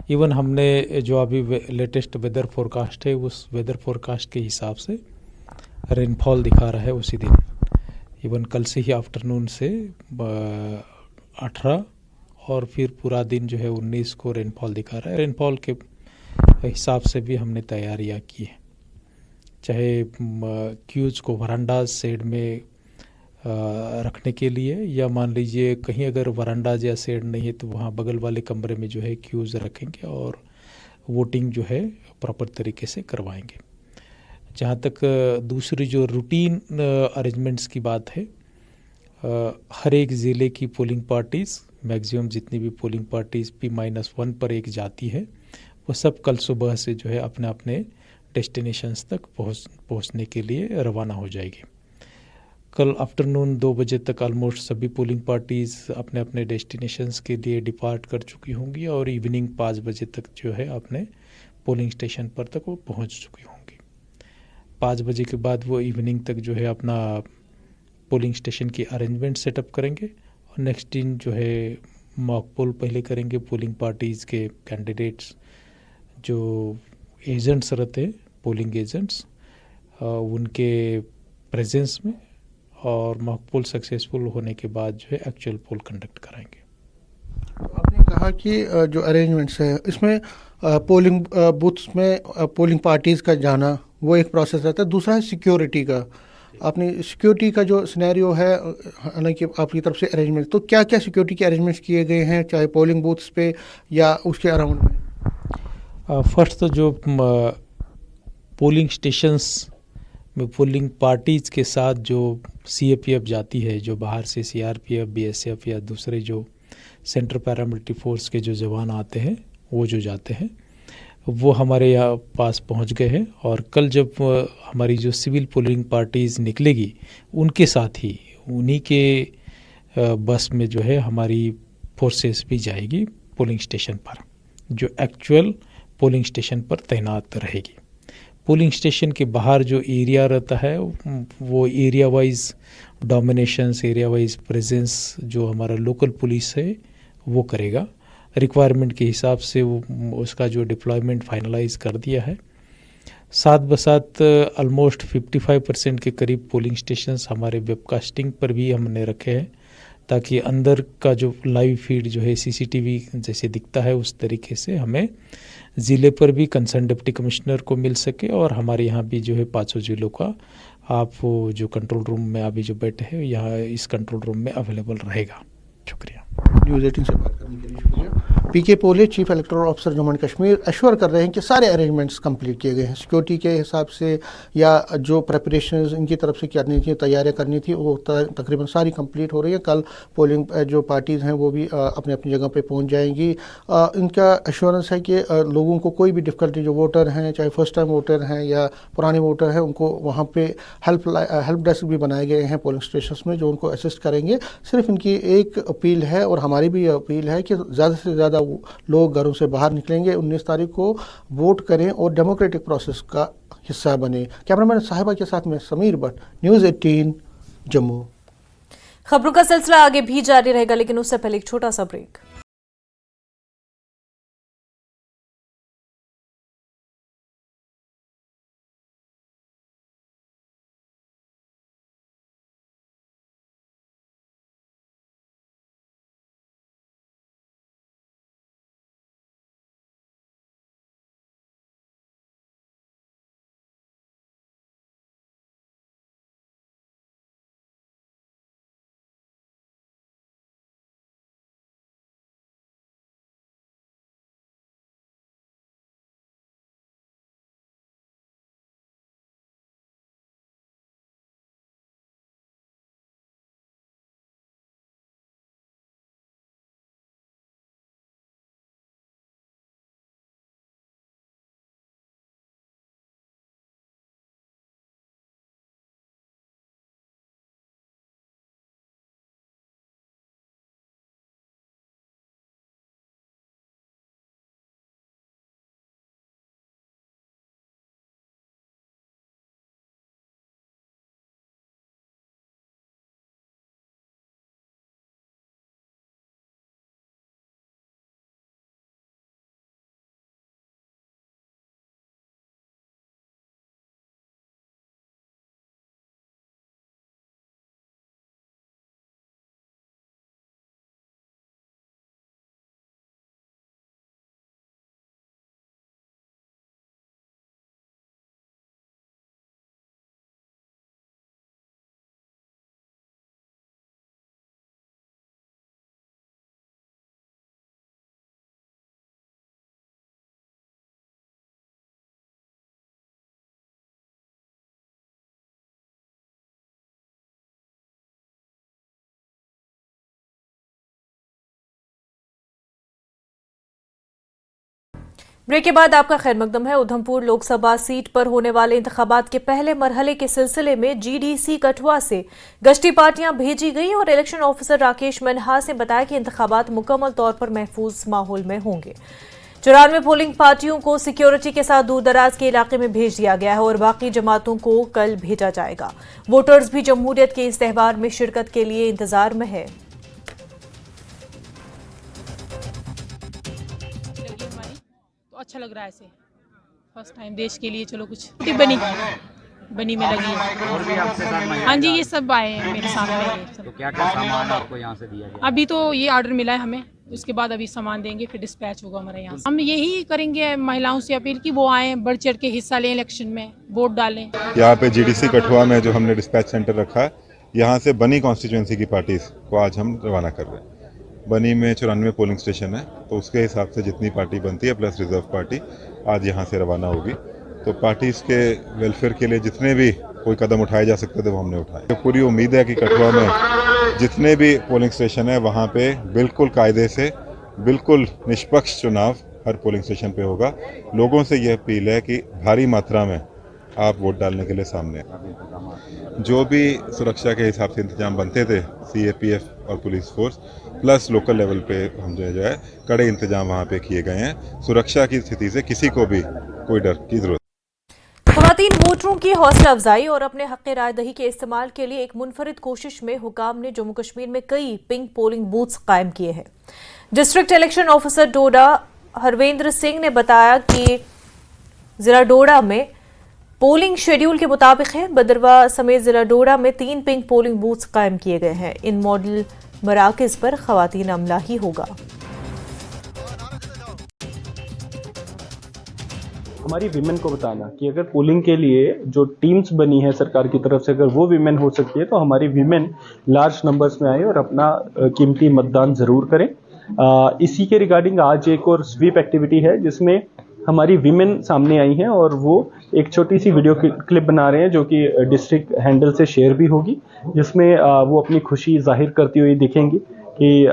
इवन हमने जो अभी लेटेस्ट वेदर फोरकास्ट है उस वेदर फोरकास्ट के हिसाब से रेनफॉल दिखा रहा है उसी दिन। इवन कल से ही आफ्टरनून से 18 और फिर पूरा दिन जो है 19 को रेनफॉल दिखा रहा है। रेनफॉल के हिसाब से भी हमने तैयारियां की है, चाहे क्यूज को वरांडाज शेड में रखने के लिए, या मान लीजिए कहीं अगर वरांडाज या शेड नहीं है तो वहाँ बगल वाले कमरे में जो है क्यूज रखेंगे और वोटिंग जो है प्रॉपर तरीके से करवाएंगे। जहाँ तक दूसरी जो रूटीन अरेंजमेंट्स की बात है, हर एक ज़िले की पोलिंग पार्टीज़ मैक्सिमम जितनी भी पोलिंग पार्टीज़ P-1 पर एक जाती है वो सब कल सुबह से जो है अपने अपने डेस्टिनेशंस तक पहुँचने के लिए रवाना हो जाएगी। कल आफ्टरनून 2 बजे तक ऑलमोस्ट सभी पोलिंग पार्टीज़ अपने अपने डेस्टिनेशंस के लिए डिपार्ट कर चुकी होंगी और इवनिंग 5 बजे तक जो है अपने पोलिंग स्टेशन पर तक वो पहुँच चुकी होंगी। 5 बजे के बाद वो इवनिंग तक जो है अपना पोलिंग स्टेशन की अरेंजमेंट सेटअप करेंगे और नेक्स्ट दिन जो है मॉक पोल पहले करेंगे। पोलिंग पार्टीज़ के कैंडिडेट्स जो एजेंट्स रहते हैं, पोलिंग एजेंट्स, उनके प्रेजेंस में, और मॉक पोल सक्सेसफुल होने के बाद जो है एक्चुअल पोल कंडक्ट कराएंगे। आपने कहा कि जो अरेंजमेंट्स है इसमें पोलिंग बूथ्स में पोलिंग पार्टीज़ का जाना वो एक प्रोसेस रहता है। दूसरा है सिक्योरिटी का। आपने सिक्योरिटी का जो सिनेरियो है, हालांकि आपकी तरफ से अरेंजमेंट, तो क्या क्या सिक्योरिटी के अरेंजमेंट्स किए गए हैं चाहे पोलिंग बूथ्स पे या उसके अराउंड में? फर्स्ट तो जो पोलिंग स्टेशंस में पोलिंग पार्टीज़ के साथ जो CAPF जाती है, जो बाहर से CRPF, BSF या दूसरे जो सेंट्रल पैरामिलिट्री फोर्स के जो जवान आते हैं वो जो जाते हैं वो हमारे यहाँ पास पहुँच गए हैं। और कल जब हमारी जो सिविल पोलिंग पार्टीज़ निकलेगी उनके साथ ही उन्हीं के बस में जो है हमारी फोर्सेस भी जाएगी पोलिंग स्टेशन पर, जो एक्चुअल पोलिंग स्टेशन पर तैनात रहेगी। पोलिंग स्टेशन के बाहर जो एरिया रहता है वो area wise dominations, area wise presence जो हमारा लोकल पुलिस है वो करेगा। रिक्वायरमेंट के हिसाब से वो उसका जो डिप्लॉयमेंट फाइनलाइज कर दिया है। साथ बसाथ ऑलमोस्ट 55% के करीब पोलिंग स्टेशंस हमारे वेबकास्टिंग पर भी हमने रखे हैं, ताकि अंदर का जो लाइव फीड जो है CCTV जैसे दिखता है उस तरीके से हमें ज़िले पर भी कंसर्न डिप्टी कमिश्नर को मिल सके, और हमारे यहाँ भी जो है 500 ज़िलों का आप वो जो कंट्रोल रूम में अभी जो बैठे हैं यहाँ इस कंट्रोल रूम में अवेलेबल रहेगा। शुक्रिया। न्यूज़ 18 से बात करने के लिए शुक्रिया। पीके पोले chief electoral officer Jammu and Kashmir assure कर रहे हैं कि सारे अरेंजमेंट्स कंप्लीट किए गए हैं। सिक्योरिटी के हिसाब से या जो प्रेपरेशंस इनकी तरफ से करनी थी, तैयारियां करनी थी, वो तकरीबन सारी कंप्लीट हो रही है। कल पोलिंग जो पार्टीज़ हैं वो भी अपनी अपनी जगह पे पहुंच जाएंगी। इनका एश्योरेंस है कि लोगों को कोई भी डिफ़िकल्टी, जो वोटर हैं चाहे फर्स्ट टाइम वोटर हैं या पुराने वोटर हैं, उनको वहाँ पर हेल्प डेस्क भी बनाए गए हैं पोलिंग स्टेशन में जो उनको असिस्ट करेंगे। सिर्फ इनकी एक अपील है और हमारी भी अपील है कि ज़्यादा से ज़्यादा लोग घरों से बाहर निकलेंगे, 19 तारीख को वोट करें और डेमोक्रेटिक प्रोसेस का हिस्सा बने। कैमरामैन साहिबा के साथ में समीर भट्ट, न्यूज़ 18 जम्मू। खबरों का सिलसिला आगे भी जारी रहेगा, लेकिन उससे पहले एक छोटा सा ब्रेक। ब्रेक के बाद आपका खैर मकदम है। उधमपुर लोकसभा सीट पर होने वाले इंतखाबात के पहले मरहले के सिलसिले में जीडीसी कठुआ से गश्ती पार्टियां भेजी गई और इलेक्शन ऑफिसर राकेश मनहास ने बताया कि इंतखाबात मुकम्मल तौर पर महफूज माहौल में होंगे। 94 पोलिंग पार्टियों को सिक्योरिटी के साथ दूर दराज के इलाके में भेज दिया गया है और बाकी जमातों को कल भेजा जाएगा। वोटर्स भी जमहूरियत के इस त्यौहार में शिरकत के लिए इंतजार में है। अच्छा लग रहा है ऐसे फर्स्ट टाइम देश के लिए। चलो कुछ बनी में लगी है। और भी आपके साथ हाँ जी, ये सब आए हैं मेरे सामने। तो क्या क्या सामान आपको यहाँ से दिया गया? अभी तो ये ऑर्डर मिला है हमें, उसके बाद अभी सामान देंगे, फिर डिस्पैच होगा हमारे यहाँ। हम यही करेंगे महिलाओं से अपील कि वो आए, बढ़ चढ़ के हिस्सा लें, इलेक्शन में वोट डालें। यहाँ पे जीडीसी कठुआ में जो हमने डिस्पैच सेंटर रखा है, यहाँ से बनी कॉन्स्टिट्यूंसी की पार्टीज को आज हम रवाना कर रहे हैं। बनी में 94 पोलिंग स्टेशन है, तो उसके हिसाब से जितनी पार्टी बनती है प्लस रिजर्व पार्टी आज यहाँ से रवाना होगी। तो पार्टीज के वेलफेयर के लिए जितने भी कोई कदम उठाए जा सकते थे वो हमने उठाए। तो पूरी उम्मीद है कि कठुआ में जितने भी पोलिंग स्टेशन है वहाँ पे बिल्कुल कायदे से बिल्कुल निष्पक्ष चुनाव हर पोलिंग स्टेशन पे होगा। लोगों से यह अपील है कि भारी मात्रा में आप वोट डालने के लिए सामने आए। जो भी सुरक्षा के हिसाब से इंतजाम बनते थे, सीएपीएफ और police force plus local level पे हम जो है कड़े इंतजाम वहाँ पे किए गए हैं। सुरक्षा की स्थिति से किसी को भी कोई डर की जरूरत। ख़वातीन वोटरों की हौसला अफजाई और अपने हक़ राय दही के इस्तेमाल के लिए एक मुनफरिद कोशिश में हुकाम ने जम्मू कश्मीर में कई पिंक पोलिंग बूथ्स कायम किए हैं। डिस्ट्रिक्ट इलेक्शन ऑफिसर डोडा हरवेंद्र सिंह ने बताया कि जिला डोडा में पोलिंग शेड्यूल के मुताबिक है। बदरवा समेत जिला डोडा में 3 पिंक पोलिंग बूथ्स कायम किए गए हैं। इन मॉडल मराकज़ पर ख़वातीन अमला ही होगा। हमारी विमेन को बताना कि अगर पोलिंग के लिए जो टीम्स बनी है सरकार की तरफ से, अगर वो विमेन हो सकती है तो हमारी विमेन लार्ज नंबर्स में आए और अपना कीमती मतदान ज़रूर करें। इसी के रिगार्डिंग आज एक और स्वीप एक्टिविटी है जिसमें हमारी विमेन सामने आई हैं और वो एक छोटी सी वीडियो क्लिप बना रहे हैं जो कि डिस्ट्रिक्ट हैंडल से शेयर भी होगी, जिसमें वो अपनी खुशी जाहिर करती हुई दिखेंगी कि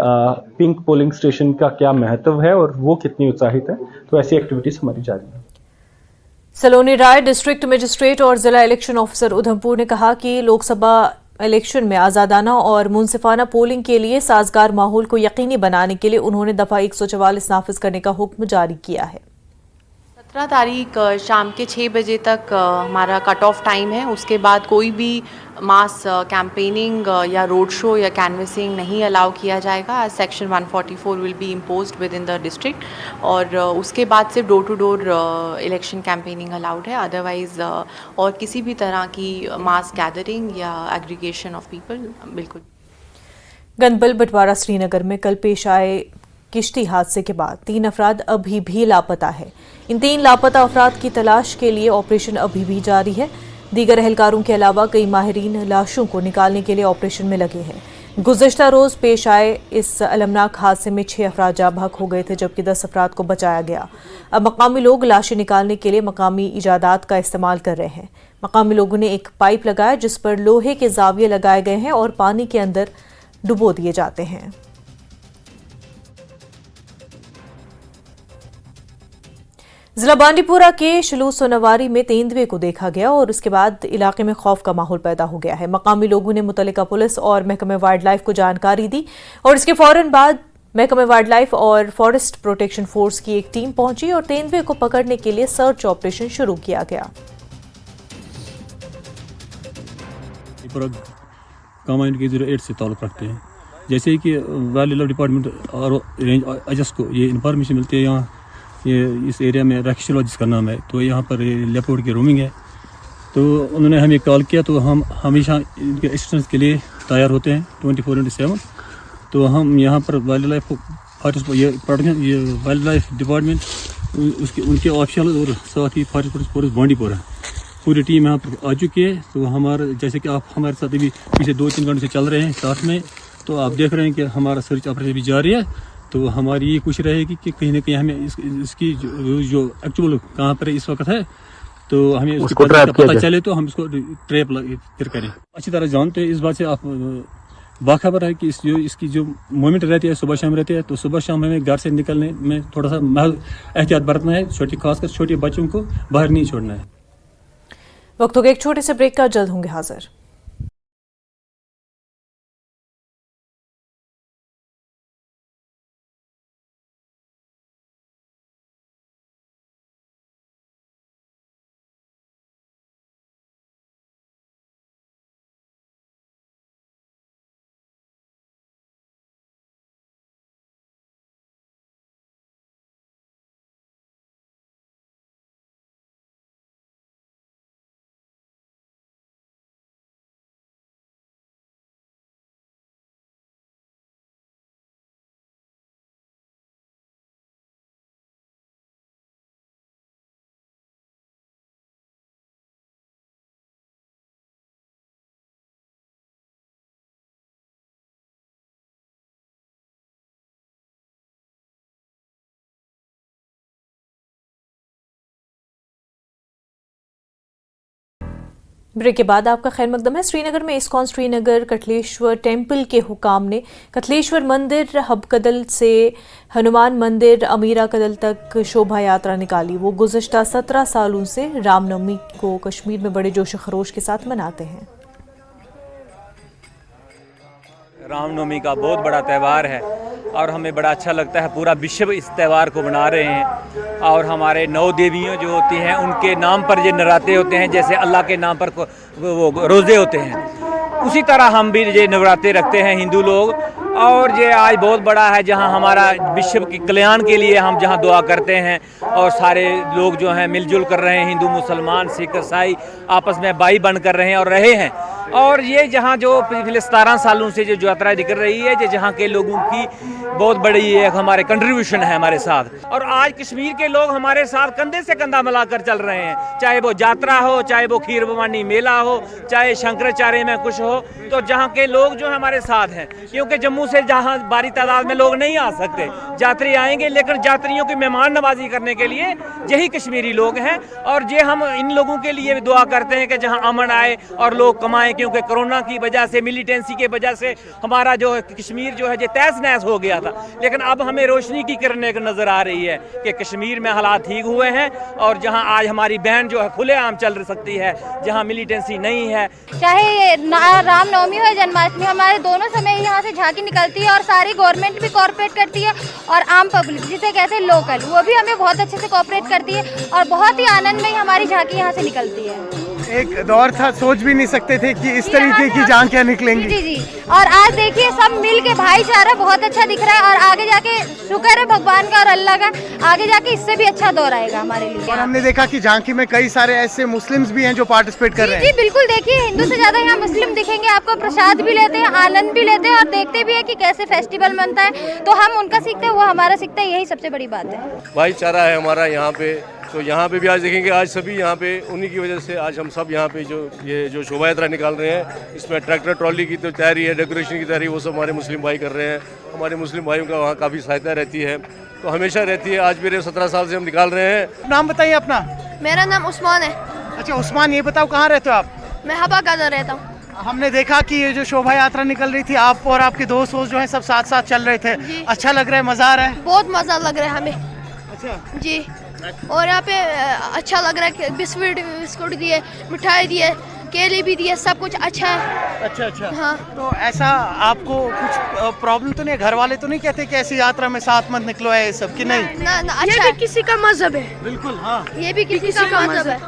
पिंक पोलिंग स्टेशन का क्या महत्व है और वो कितनी उत्साहित है। तो ऐसी एक्टिविटीज़ हमारी जारी है। सलोनी राय डिस्ट्रिक्ट मजिस्ट्रेट और जिला इलेक्शन ऑफिसर उधमपुर ने कहा कि लोकसभा इलेक्शन में आज़ादाना और मुनसिफाना पोलिंग के लिए साजगार माहौल को यकीनी बनाने के लिए उन्होंने दफ़ा 144 नाफिज करने का हुक्म जारी किया है। 17 तारीख शाम के 6 बजे तक हमारा कट ऑफ टाइम है। उसके बाद कोई भी मास कैंपेनिंग या रोड शो या कैनवसिंग नहीं अलाउ किया जाएगा। Section 144 will be imposed within the district और उसके बाद सिर्फ door to door election campaigning allowed है। अदरवाइज और किसी भी तरह की मास गैदरिंग या एग्रीगेशन ऑफ पीपल बिल्कुल। गंदबल बटवारा श्रीनगर में कल पेश आए किश्ती हादसे के बाद 3 अफराद अभी भी लापता है। इन 3 लापता अफराद की तलाश के लिए ऑपरेशन अभी भी जारी है। दीगर एहलकारों के अलावा कई माहिरीन लाशों को निकालने के लिए ऑपरेशन में लगे हैं। गुज़िश्ता रोज़ पेश आए इस अलमनाक हादसे में 6 अफराद जाँ बहक हो गए थे जबकि 10 अफराद को बचाया गया। अब मकामी लोग लाशें निकालने के लिए मकामी इजादात का इस्तेमाल कर रहे हैं। मकामी लोगों ने एक पाइप लगाया जिस पर लोहे के जाविये लगाए गए हैं और पानी के अंदर डुबो दिए जाते हैं। जिला बांडीपुरा के शलू सोनावारी में तेंदुए को देखा गया और उसके बाद इलाके में खौफ का माहौल पैदा हो गया है। मकामी लोगों ने मुतल्लिका पुलिस और महकमे वाइल्ड लाइफ को जानकारी दी और इसके फौरन बाद महकमे वाइल्ड लाइफ और फॉरेस्ट प्रोटेक्शन फोर्स की एक टीम पहुंची और तेंदुए को पकड़ने के लिए सर्च ऑपरेशन शुरू किया गया। कमांड के 08 से ताल्लुक़ रखते हैं। जैसे कि वाइल्ड लाइफ डिपार्टमेंट और रेंज एजेंट्स को ये इन्फॉर्मेशन मिलती है यहाँ ये इस एरिया में रक्षिला जिसका नाम है, तो यहाँ पर लेपर्ड की रूमिंग है। तो उन्होंने हमें कॉल किया तो हम हमेशा इनके असिस्टेंस के लिए तैयार होते हैं 24/7। तो हम यहाँ पर wild life wild life department उसके उनके ऑफिशियल और साथ ही फॉरेस्ट फोर्स बांडीपुरा पूरी टीम यहाँ पर आ चुकी है। तो हमारा जैसे कि आप हमारे साथ अभी पिछले 2-3 घंटे से चल रहे हैं साथ में, तो आप देख रहे हैं कि हमारा सर्च ऑपरेशन भी जारी है। तो हमारी ये कोशिश रहेगी कि कहीं ना कहीं हमें इसकी जो एक्चुअल कहाँ पर इस वक्त है तो हमें उसका पता चले तो हम इसको ट्रैप फिर करें। अच्छी तरह जानते हैं इस बात से आप बाखबर है कि इसकी जो मूवमेंट रहती है सुबह शाम रहती है, तो सुबह शाम हमें घर से निकलने में थोड़ा सा एहतियात बरतना है। खासकर छोटे बच्चों को बाहर नहीं छोड़ना है। वक्त हो गया एक छोटे से ब्रेक का, जल्द होंगे हाजिर। ब्रेक के बाद आपका खैर मकदम है। श्रीनगर में इस्कॉन श्रीनगर कटलेश्वर टेम्पल के हुकाम ने कटलेश्वर मंदिर हबकदल से हनुमान मंदिर अमीरा कदल तक शोभा यात्रा निकाली। वो गुज़श्ता 17 सालों से रामनवमी को कश्मीर में बड़े जोश खरोश के साथ मनाते हैं। रामनवमी का बहुत बड़ा त्यौहार है और हमें बड़ा अच्छा लगता है। पूरा विश्व इस त्यौहार को मना रहे हैं और हमारे 9 देवियाँ जो होती हैं उनके नाम पर ये नवरात्रे होते हैं। जैसे अल्लाह के नाम पर वो रोज़े होते हैं, उसी तरह हम भी ये नवरात्रे रखते हैं हिंदू लोग। और ये आज बहुत बड़ा है जहाँ हमारा विश्व के कल्याण के लिए हम जहाँ दुआ करते हैं और सारे लोग जो हैं मिलजुल कर रहे हैं, हिंदू मुसलमान सिख ईसाई आपस में भाई बन कर रहे हैं और रहे हैं। और ये जहाँ जो पिछले 17 सालों से जो यात्रा निकल रही है, जो जहाँ के लोगों की बहुत बड़ी एक हमारे कंट्रीब्यूशन है हमारे साथ। और आज कश्मीर के लोग हमारे साथ कंधे से कंधा मिलाकर चल रहे हैं, चाहे वो यात्रा हो, चाहे वो खीर भवानी मेला हो, चाहे शंकराचार्य में कुछ हो, तो जहाँ के लोग जो हमारे साथ हैं। क्योंकि जम्मू से जहाँ भारी तादाद में लोग नहीं आ सकते, यात्री आएंगे, लेकिन यात्रियों की मेहमान नवाजी करने के लिए यही कश्मीरी लोग हैं। और ये हम इन लोगों के लिए भी दुआ करते हैं कि जहाँ अमन आए और लोग कमाएं, क्योंकि कोरोना की वजह से, मिलिटेंसी की वजह से हमारा जो कश्मीर जो है ये तहस नहस हो गया था। लेकिन अब हमें रोशनी की किरणें नजर आ रही है कि कश्मीर में हालात ठीक हुए हैं और जहां आज हमारी बहन जो है खुलेआम चल सकती है, जहां मिलिटेंसी नहीं है। चाहे रामनवमी हो या जन्माष्टमी, हमारे दोनों समय यहाँ से झांकी निकलती है और सारी गवर्नमेंट भी कॉर्पोरेट करती है और आम पब्लिक जिसे कहते हैं लोकल, वो भी हमें बहुत अच्छे से कॉर्पोरेट करती है और बहुत ही आनंद में हमारी झांकी यहाँ से निकलती है। एक दौर था सोच भी नहीं सकते थे कि इस तरीके की झांकियाँ निकलेंगी। जी जी, और आज देखिए सब मिल के भाईचारा बहुत अच्छा दिख रहा है और आगे जाके शुक्र है भगवान का और अल्लाह का, आगे जाके इससे भी अच्छा दौर आएगा हमारे लिए। और हमने देखा कि झांकी में कई सारे ऐसे मुस्लिम्स भी हैं जो पार्टिसिपेट कर रहे हैं। जी बिल्कुल, देखिए हिंदू से ज्यादा यहाँ मुस्लिम दिखेंगे आपको, प्रसाद भी लेते हैं, आनंद भी लेते हैं और देखते भी है कि कैसे फेस्टिवल मनता है। तो हम उनका सीखते हैं, वो हमारा सीखते हैं, यही सबसे बड़ी बात है। भाईचारा है हमारा यहाँ पे। तो यहाँ पे भी आज देखेंगे, आज सभी यहाँ पे उन्हीं की वजह से आज हम सब यहाँ पे जो शोभा यात्रा निकाल रहे हैं, इसमें ट्रैक्टर ट्रॉली की तो तैयारी है, डेकोरेशन की तैयारी, वो सब हमारे मुस्लिम भाई कर रहे हैं। हमारे मुस्लिम भाइयों का वहाँ काफ़ी सहायता रहती है, तो हमेशा रहती है। आज मेरे 17 साल से हम निकाल रहे हैं। नाम बताइए अपना। मेरा नाम उस्मान है। अच्छा उस्मान, ये बताओ कहाँ रहते हो आप? मैं हबा का रहता हूँ। हमने देखा कि ये जो शोभा यात्रा निकल रही थी, आप और आपके दोस्त जो हैं सब साथ साथ चल रहे थे, अच्छा लग रहा है, मजा आ रहा है? बहुत मजा लग रहा है हमें। अच्छा जी, और यहाँ पे अच्छा लग रहा है, बिस्कुट दिए, मिठाई दिए, केले भी दिए, सब कुछ अच्छा है। अच्छा हाँ। तो ऐसा आपको कुछ प्रॉब्लम तो नहीं, घर वाले तो नहीं कहते कि ऐसी यात्रा में साथ मत निकलो है ये सब, कि नहीं? ना, अच्छा ये भी किसी का मजहब है। बिल्कुल हाँ, ये भी किसी का मजहब है।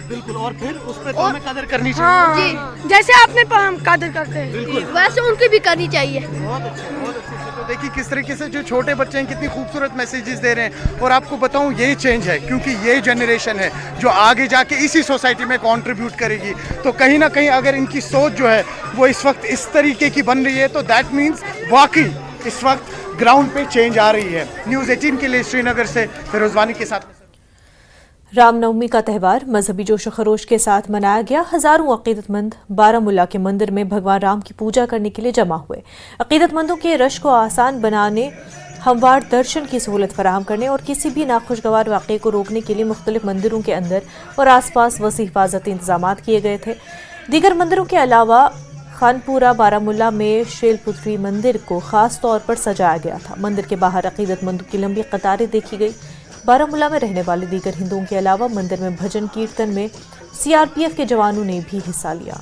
बिल्कुल, और फिर उस पर तो हमें कदर करनी चाहिए। हाँ, जी, जैसे आपने हम कदर करते हैं वैसे उनकी भी करनी चाहिए। बहुत अच्छे, बहुत अच्छे। तो देखिए किस तरीके से जो छोटे बच्चे हैं कितनी खूबसूरत मैसेजेस दे रहे हैं। और आपको बताऊं यही चेंज है, क्योंकि ये जनरेशन है जो आगे जाके इसी सोसाइटी में कंट्रीब्यूट करेगी। तो कहीं ना कहीं अगर इनकी सोच जो है वो इस वक्त इस तरीके की बन रही है, तो दैट मीन्स वाकई इस वक्त ग्राउंड पे चेंज आ रही है। न्यूज़ 18 के लिए श्रीनगर से फिरोजवानी के साथ। रामनवमी का त्यौहार मजहबी जोश खरोश के साथ मनाया गया। हजारों अकीदतमंद बारामुल्ला के मंदिर में भगवान राम की पूजा करने के लिए जमा हुए। अकीदतमंदों के रश को आसान बनाने, हमवार दर्शन की सहूलत फराहम करने और किसी भी नाखुशगवार वाक़े को रोकने के लिए मुख्तलिफ मंदिरों के अंदर और आसपास वसी हिफाजती इंतजाम किए गए थे। दीगर मंदिरों के अलावा खानपुरा बारामुल्ला में शैलपुत्री मंदिर को खास तौर पर सजाया गया था। मंदिर के बाहर अकीदतमंदों की लंबी कतारें देखी गई। बारामुल्ला में रहने वाले दीगर हिंदुओं के अलावा मंदिर में भजन कीर्तन में सीआरपीएफ के जवानों ने भी हिस्सा लिया।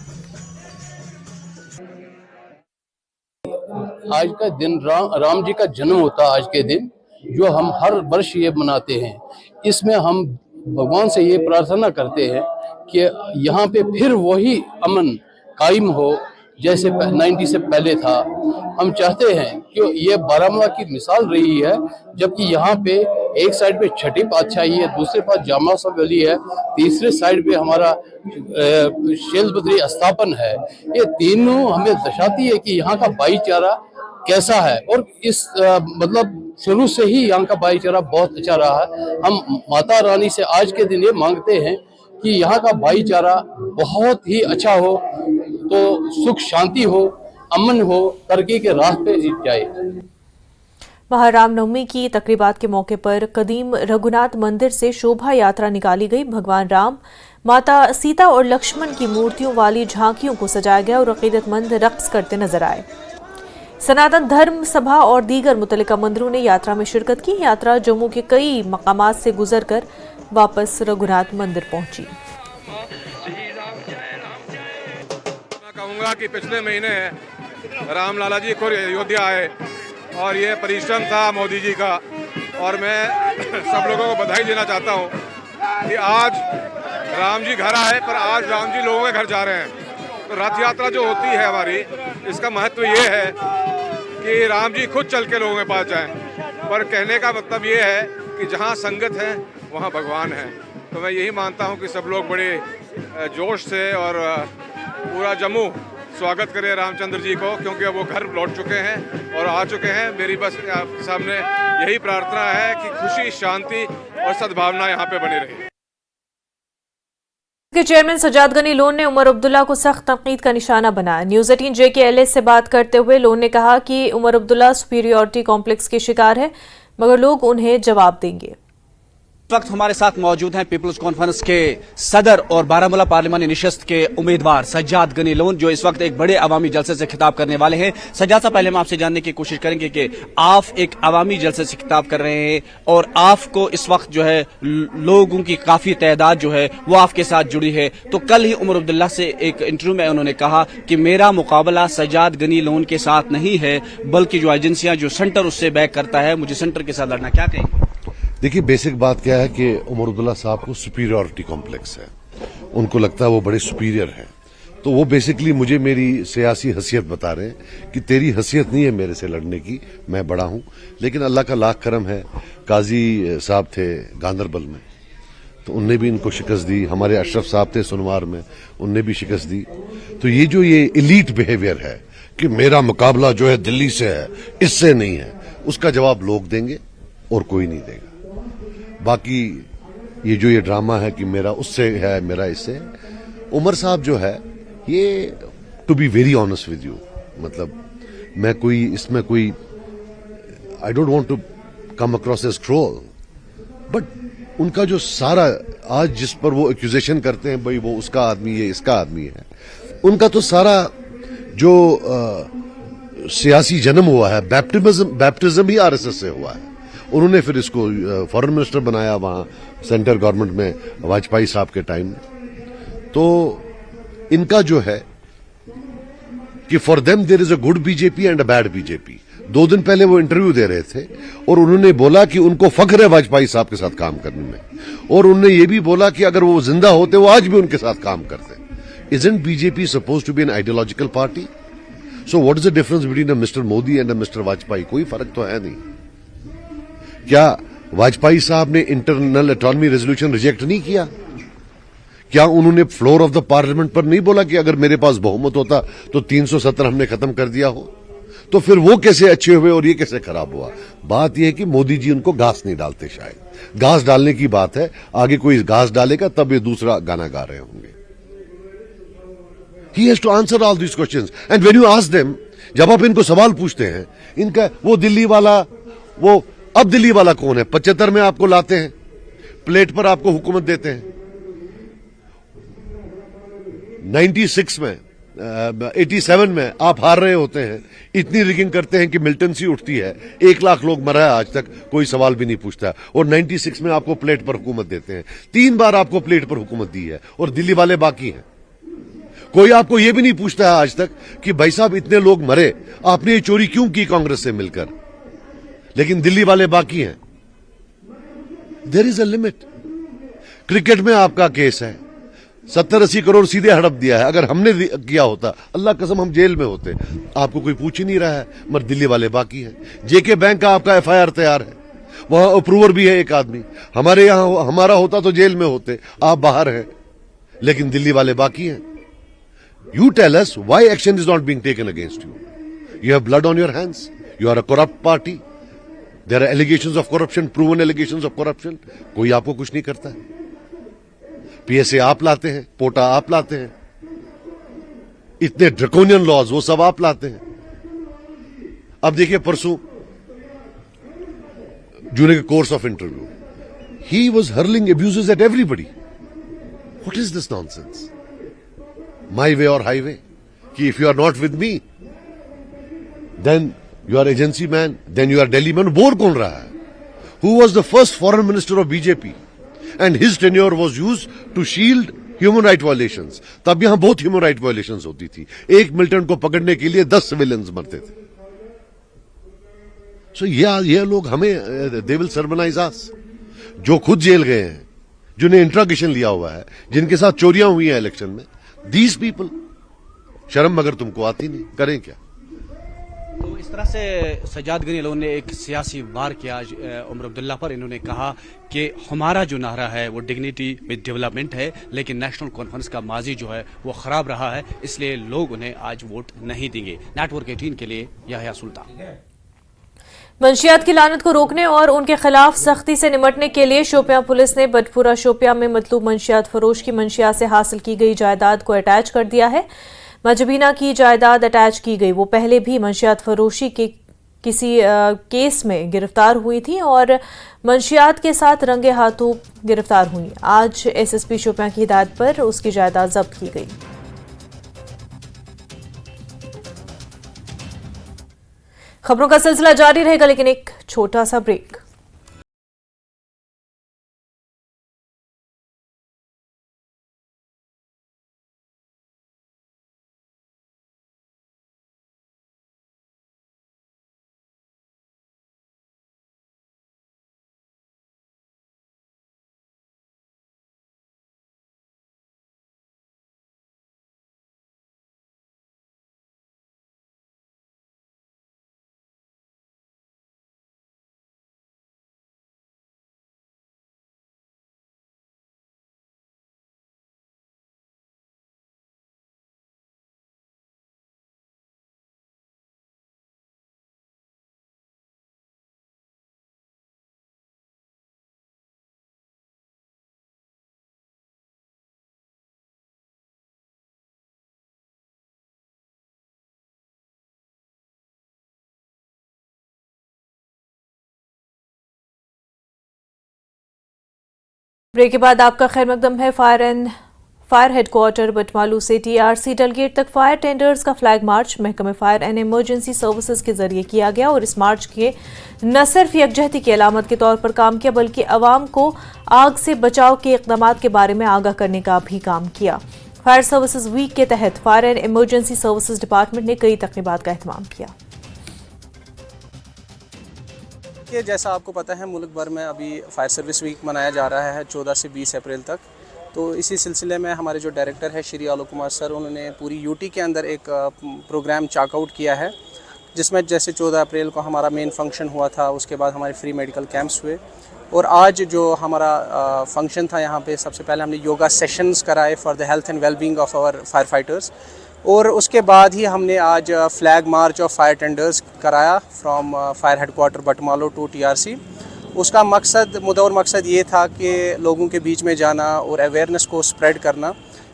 आज का दिन राम जी का जन्म होता है। आज के दिन जो हम हर वर्ष ये मनाते हैं, इसमें हम भगवान से ये प्रार्थना करते हैं कि यहाँ पे फिर वही अमन कायम हो जैसे 90 से पहले था। हम चाहते हैं कि ये बारामुल्ला की मिसाल रही है, जबकि यहाँ पे एक साइड पे छठी पातशाही है, दूसरे पास जामा सा वली है, तीसरे साइड पे हमारा शैलपुत्री स्थापन है। ये तीनों हमें दर्शाती है कि यहाँ का भाईचारा कैसा है, और इस मतलब शुरू से ही यहाँ का भाईचारा बहुत अच्छा रहा है। हम माता रानी से आज के दिन ये मांगते हैं कि यहाँ का भाईचारा बहुत ही अच्छा हो, तो सुख शांति हो, अमन हो, तरक्की के राह पे जाए। वहाँ रामनवमी की तकरीबात के मौके पर कदीम रघुनाथ मंदिर से शोभा यात्रा निकाली गई। भगवान राम, माता सीता और लक्ष्मण की मूर्तियों वाली झांकियों को सजाया गया और अकीदतमंद रक्स करते नजर आए। सनातन धर्म सभा और दीगर मुतल्लिका मंदिरों ने यात्रा में शिरकत की। यात्रा जम्मू के कई मकामात से गुजरकर वापस रघुनाथ मंदिर पहुंची। मैं कहूँगा कि पिछले महीने राम लाला जी खुद अयोध्या आए और ये परिश्रम था मोदी जी का, और मैं सब लोगों को बधाई देना चाहता हूँ कि आज राम जी घर आए, पर आज राम जी लोगों के घर जा रहे हैं। तो रथ यात्रा जो होती है हमारी, इसका महत्व ये है कि राम जी खुद चल के लोगों के पास जाएं। पर कहने का मतलब ये है कि जहाँ संगत है वहाँ भगवान है। तो मैं यही मानता हूँ कि सब लोग बड़े जोश से और पूरा जम्मू स्वागत करें रामचंद्र जी को, क्योंकि वो घर लौट चुके हैं और आ चुके हैं। मेरी बस आपके सामने यही प्रार्थना है कि खुशी, शांति और सद्भावना यहाँ पे बनी रहे। के चेयरमैन सजाद गनी लोन ने उमर अब्दुल्ला को सख्त तनकीद का निशाना बनाया। न्यूज़ 18 JKLS से बात करते हुए लोन ने कहा कि उमर अब्दुल्ला सुपीरियरिटी कॉम्प्लेक्स के शिकार है, मगर लोग उन्हें जवाब देंगे। इस वक्त हमारे साथ मौजूद हैं पीपल्स कॉन्फ्रेंस के सदर और बारामुल्ला पार्लिमानी निशस्त के उम्मीदवार सज्जाद गनी लोन, जो इस वक्त एक बड़े अवामी जलसे से खिताब करने वाले हैं। सज्जाद साहब, पहले हम आपसे जानने की कोशिश करेंगे कि आप एक अवामी जलसे से खिताब कर रहे हैं और आपको इस वक्त जो है लोगों की काफी तादाद जो है वो आपके साथ जुड़ी है। तो कल ही उमर अब्दुल्ला से एक इंटरव्यू में उन्होंने कहा कि मेरा मुकाबला सज्जाद गनी लोन के साथ नहीं है, बल्कि जो एजेंसियां, जो सेंटर उससे बैक करता है, मुझे सेंटर के साथ लड़ना। क्या कहेंगे? देखिए, बेसिक बात क्या है कि उमर अब्दुल्ला साहब को सुपीरियरिटी कॉम्प्लेक्स है, उनको लगता है वो बड़े सुपीरियर हैं। तो वो बेसिकली मुझे मेरी सियासी हैसियत बता रहे हैं कि तेरी हैसियत नहीं है मेरे से लड़ने की, मैं बड़ा हूं। लेकिन अल्लाह का लाख करम है, काजी साहब थे गांदरबल में, तो उनने भी इनको शिकस्त दी। हमारे अशरफ साहब थे सुनवार में, उनने भी शिकस्त दी। तो ये जो ये इलीट बिहेवियर है कि मेरा मुकाबला जो है दिल्ली से है, इससे नहीं है, उसका जवाब लोग देंगे और कोई नहीं देगा। बाकी ये जो ये ड्रामा है कि मेरा उससे है, मेरा इससे, उमर साहब जो है ये, to be very honest with you, मतलब मैं कोई इसमें कोई, I don't want to come across as cruel, but उनका जो सारा आज जिस पर वो एक्यूजेशन करते हैं, भाई वो उसका आदमी है, इसका आदमी है, उनका तो सारा जो सियासी जन्म हुआ है, बैप्टिज्म ही आरएसएस से हुआ है। उन्होंने फिर इसको फॉरेन मिनिस्टर बनाया वहां सेंट्रल गवर्नमेंट में वाजपेयी साहब के टाइम में। तो इनका जो है कि for them there is a good BJP and a bad BJP. 2 दिन पहले वो इंटरव्यू दे रहे थे और उन्होंने बोला कि उनको फख्र है वाजपेयी साहब के साथ काम करने में, और उन्होंने ये भी बोला कि अगर वो जिंदा होते वो आज भी उनके साथ काम करते। Isn't BJP suppose to be an ideological party? So what is the difference between a mister Modi and a mister Vajpayee? कोई फर्क तो है नहीं। क्या वाजपेयी साहब ने इंटरनल ऑटोनॉमी रेजोल्यूशन रिजेक्ट नहीं किया? क्या उन्होंने फ्लोर ऑफ द पार्लियामेंट पर नहीं बोला कि अगर मेरे पास बहुमत होता तो 370 हमने खत्म कर दिया हो? तो फिर वो कैसे अच्छे हुए और ये कैसे खराब हुआ? बात यह है कि मोदी जी उनको घास नहीं डालते। शायद घास डालने की बात है, आगे कोई घास डालेगा तब ये दूसरा गाना गा रहे होंगे। He has to answer all these questions. And when you ask them, जब आप इनको सवाल पूछते हैं, इनका वो दिल्ली वाला, वो अब दिल्ली वाला कौन है? 75 में आपको लाते हैं, प्लेट पर आपको हुकूमत देते हैं। 96 में 87 में आप हार रहे होते हैं, इतनी रिगिंग करते हैं कि मिलिटेंसी उठती है, 1 लाख लोग मरा है आज तक, कोई सवाल भी नहीं पूछता। और 96 में आपको प्लेट पर हुकूमत देते हैं, 3 बार आपको प्लेट पर हुकूमत दी है और दिल्ली वाले बाकी हैं। कोई आपको यह भी नहीं पूछता है आज तक कि भाई साहब इतने लोग मरे, आपने ये चोरी क्यों की कांग्रेस से मिलकर, लेकिन दिल्ली वाले बाकी हैं। There is a limit. Cricket में आपका केस है, 70-80 करोड़ सीधे हड़प दिया है, अगर हमने किया होता अल्लाह कसम हम जेल में होते। आपको कोई पूछ ही नहीं रहा है, मगर दिल्ली वाले बाकी हैं। जेके बैंक का आपका FIR तैयार है, वहां अप्रूवर भी है एक आदमी, हमारे यहां हमारा होता तो जेल में होते, आप बाहर हैं, लेकिन दिल्ली वाले बाकी हैं। You tell us why action is not being taken against you. You have blood on your hands. You are a corrupt party. There are allegations of corruption, proven allegations of corruption. कोई आपको कुछ नहीं करता है। PSA आप लाते हैं, पोटा आप लाते हैं, इतने ड्रैकोनियन लॉज वो सब आप लाते हैं। अब देखिए परसों during a course of interview, he was hurling abuses at everybody. What is this nonsense? My way or highway? कि if you are not with me, then you are agency man, then you are Delhi man. Bore कौन रहा है? Who was the first foreign minister of BJP? And his tenure was used to shield human right violations. तब यहां बहुत human right violations होती थी, एक militant को पकड़ने के लिए 10 सिविलियंस मरते थे। So ये लोग हमें they will sermonize us, जो खुद जेल गए हैं, जिन्हें इंट्रोगेशन लिया हुआ है, जिनके साथ चोरियां हुई हैं इलेक्शन में, these people, शर्म मगर तुमको आती नहीं, करें क्या? तो इस तरह से सज्जाद गनी लोन ने एक सियासी वार किया आज उमर अब्दुल्ला पर। इन्होंने कहा कि हमारा जो नारा है वो डिग्निटी विद डेवलपमेंट है, लेकिन नेशनल कॉन्फ्रेंस का माजी जो है वो खराब रहा है, इसलिए लोग उन्हें आज वोट नहीं देंगे। नेटवर्क 18 के लिए याह्या सुल्तान। मंशियात की लानत को रोकने और उनके खिलाफ सख्ती से निपटने के लिए शोपियां पुलिस ने बटपुरा शोपियां में मतलूब मंशियात फरोश की मंशियात से हासिल की गई जायदाद को अटैच कर दिया है। मजबीना की जायदाद अटैच की गई, वो पहले भी मंशियात फरोशी के किसी केस में गिरफ्तार हुई थी और मंशियात के साथ रंगे हाथों गिरफ्तार हुई। आज SSP शोपियां की हिदायत पर उसकी जायदाद जब्त की गई। खबरों का सिलसिला जारी रहेगा, लेकिन एक छोटा सा ब्रेक। ब्रेक के बाद आपका खैर मकदम है। फायर हेडक्वार्टर बटमालू से TRC डलगेट तक फायर टेंडर्स का फ्लैग मार्च महकमे फायर एंड इमरजेंसी सर्विसेज के जरिए किया गया और इस मार्च के न सिर्फ यकजहती की अलामत के तौर पर काम किया, बल्कि अवाम को आग से बचाव के इक़दामात के बारे में आगाह करने का भी काम किया। फायर सर्विसेज वीक के तहत fire and emergency services department ने कई तकरीबात का एहतमाम किया। जैसा आपको पता है मुल्क भर में अभी फायर सर्विस वीक मनाया जा रहा है 14 से 20 अप्रैल तक। तो इसी सिलसिले में हमारे जो डायरेक्टर है श्री आलोक कुमार सर, उन्होंने पूरी यूटी के अंदर एक प्रोग्राम चाकआउट किया है, जिसमें जैसे 14 अप्रैल को हमारा मेन फंक्शन हुआ था, उसके बाद हमारे फ्री मेडिकल कैंप्स हुए और आज जो हमारा फंक्शन था यहाँ पे सबसे पहले हमने योगा सेशंस कराए for the health and wellbeing of our fire fighters और उसके बाद ही हमने आज flag march of fire tenders कराया from fire headquarter Batamaloo to TRC। उसका मकसद ये था कि लोगों के बीच में जाना और अवेयरनेस को स्प्रेड करना।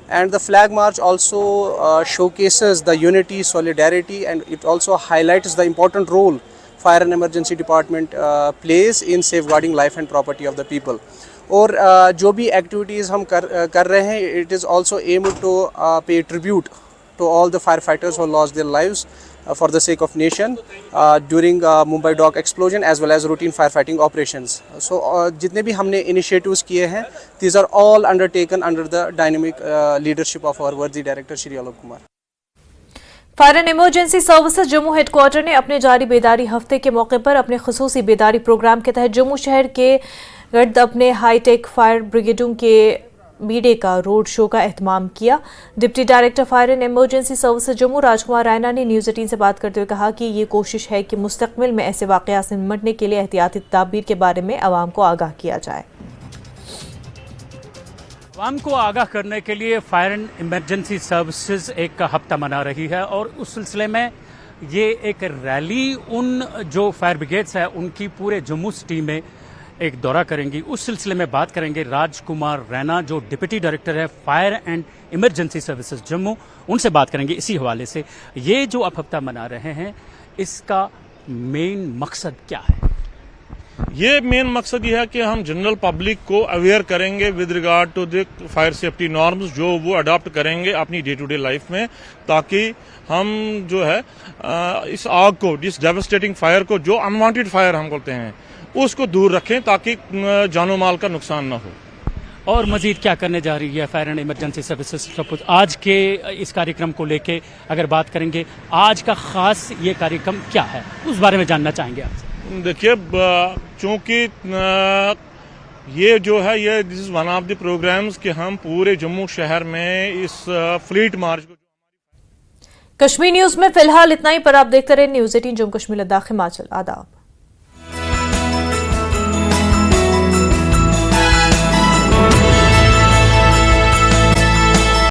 And the flag march also showcases the unity, solidarity and it also highlights the important role fire and emergency department plays in safeguarding life and property of the people. और जो भी activities हम कर रहे हैं, it is also aimed to pay tribute to all the firefighters who lost their lives for the sake of nation during Mumbai dock explosion as well as routine firefighting operations. So जितने भी हमने initiatives किए हैं, these are all undertaken under the dynamic leadership of our worthy director Shri Alok Kumar. Fire and emergency services Jammu headquarter ने अपने जारी बेदारी हफ्ते के मौके पर अपने खुसूसी बेदारी प्रोग्राम के तहत जम्मू शहर के गर्द अपने हाईटेक फायर ब्रिगेडों के बीडे का रोड शो का एहतमाम किया। Deputy director fire and emergency services Jammu Rajkumar Raina ने न्यूज़ 18 से बात करते हुए कहा कि ये कोशिश है कि मुस्तकबिल में ऐसे वाक़यात से निपटने के लिए एहतियाती तदबीर के बारे में आवाम को आगाह किया जाए। आवाम को आगाह करने के लिए फायर एंड इमरजेंसी सर्विसेज एक हफ्ता मना रही है और उस सिलसिले में ये एक रैली उन जो फायर ब्रिगेड्स है उनकी पूरे जम्मू सिटी में एक दौरा करेंगी। उस सिलसिले में बात करेंगे राजकुमार रैना जो डिप्टी डायरेक्टर है fire and emergency services Jammu, उनसे बात करेंगे इसी हवाले से। ये जो आप हफ्ता मना रहे हैं इसका मेन मकसद क्या है? ये मेन मकसद ये है कि हम जनरल पब्लिक को अवेयर करेंगे with regard to the fire safety norms जो वो अडॉप्ट करेंगे अपनी डे टू डे लाइफ में, ताकि हम जो है इस आग को, इस डेवास्टेटिंग फायर को, जो अनवांटेड फायर हम बोलते हैं, उसको दूर रखें ताकि जानो माल का नुकसान ना हो। और मजीद क्या करने जा रही है फायर एंड इमरजेंसी सर्विसेज आज के इस कार्यक्रम को लेके अगर बात करेंगे, आज का खास ये कार्यक्रम क्या है उस बारे में जानना चाहेंगे आपसे। देखिए, चूंकि ये जो है ये this is one of the programmes कि हम पूरे जम्मू शहर में इस फ्लीट मार्च को। कश्मीर न्यूज में फिलहाल इतना ही, पर आप देखते रहे न्यूज़ 18 जम्मू कश्मीर लद्दाख हिमाचल। आदाब।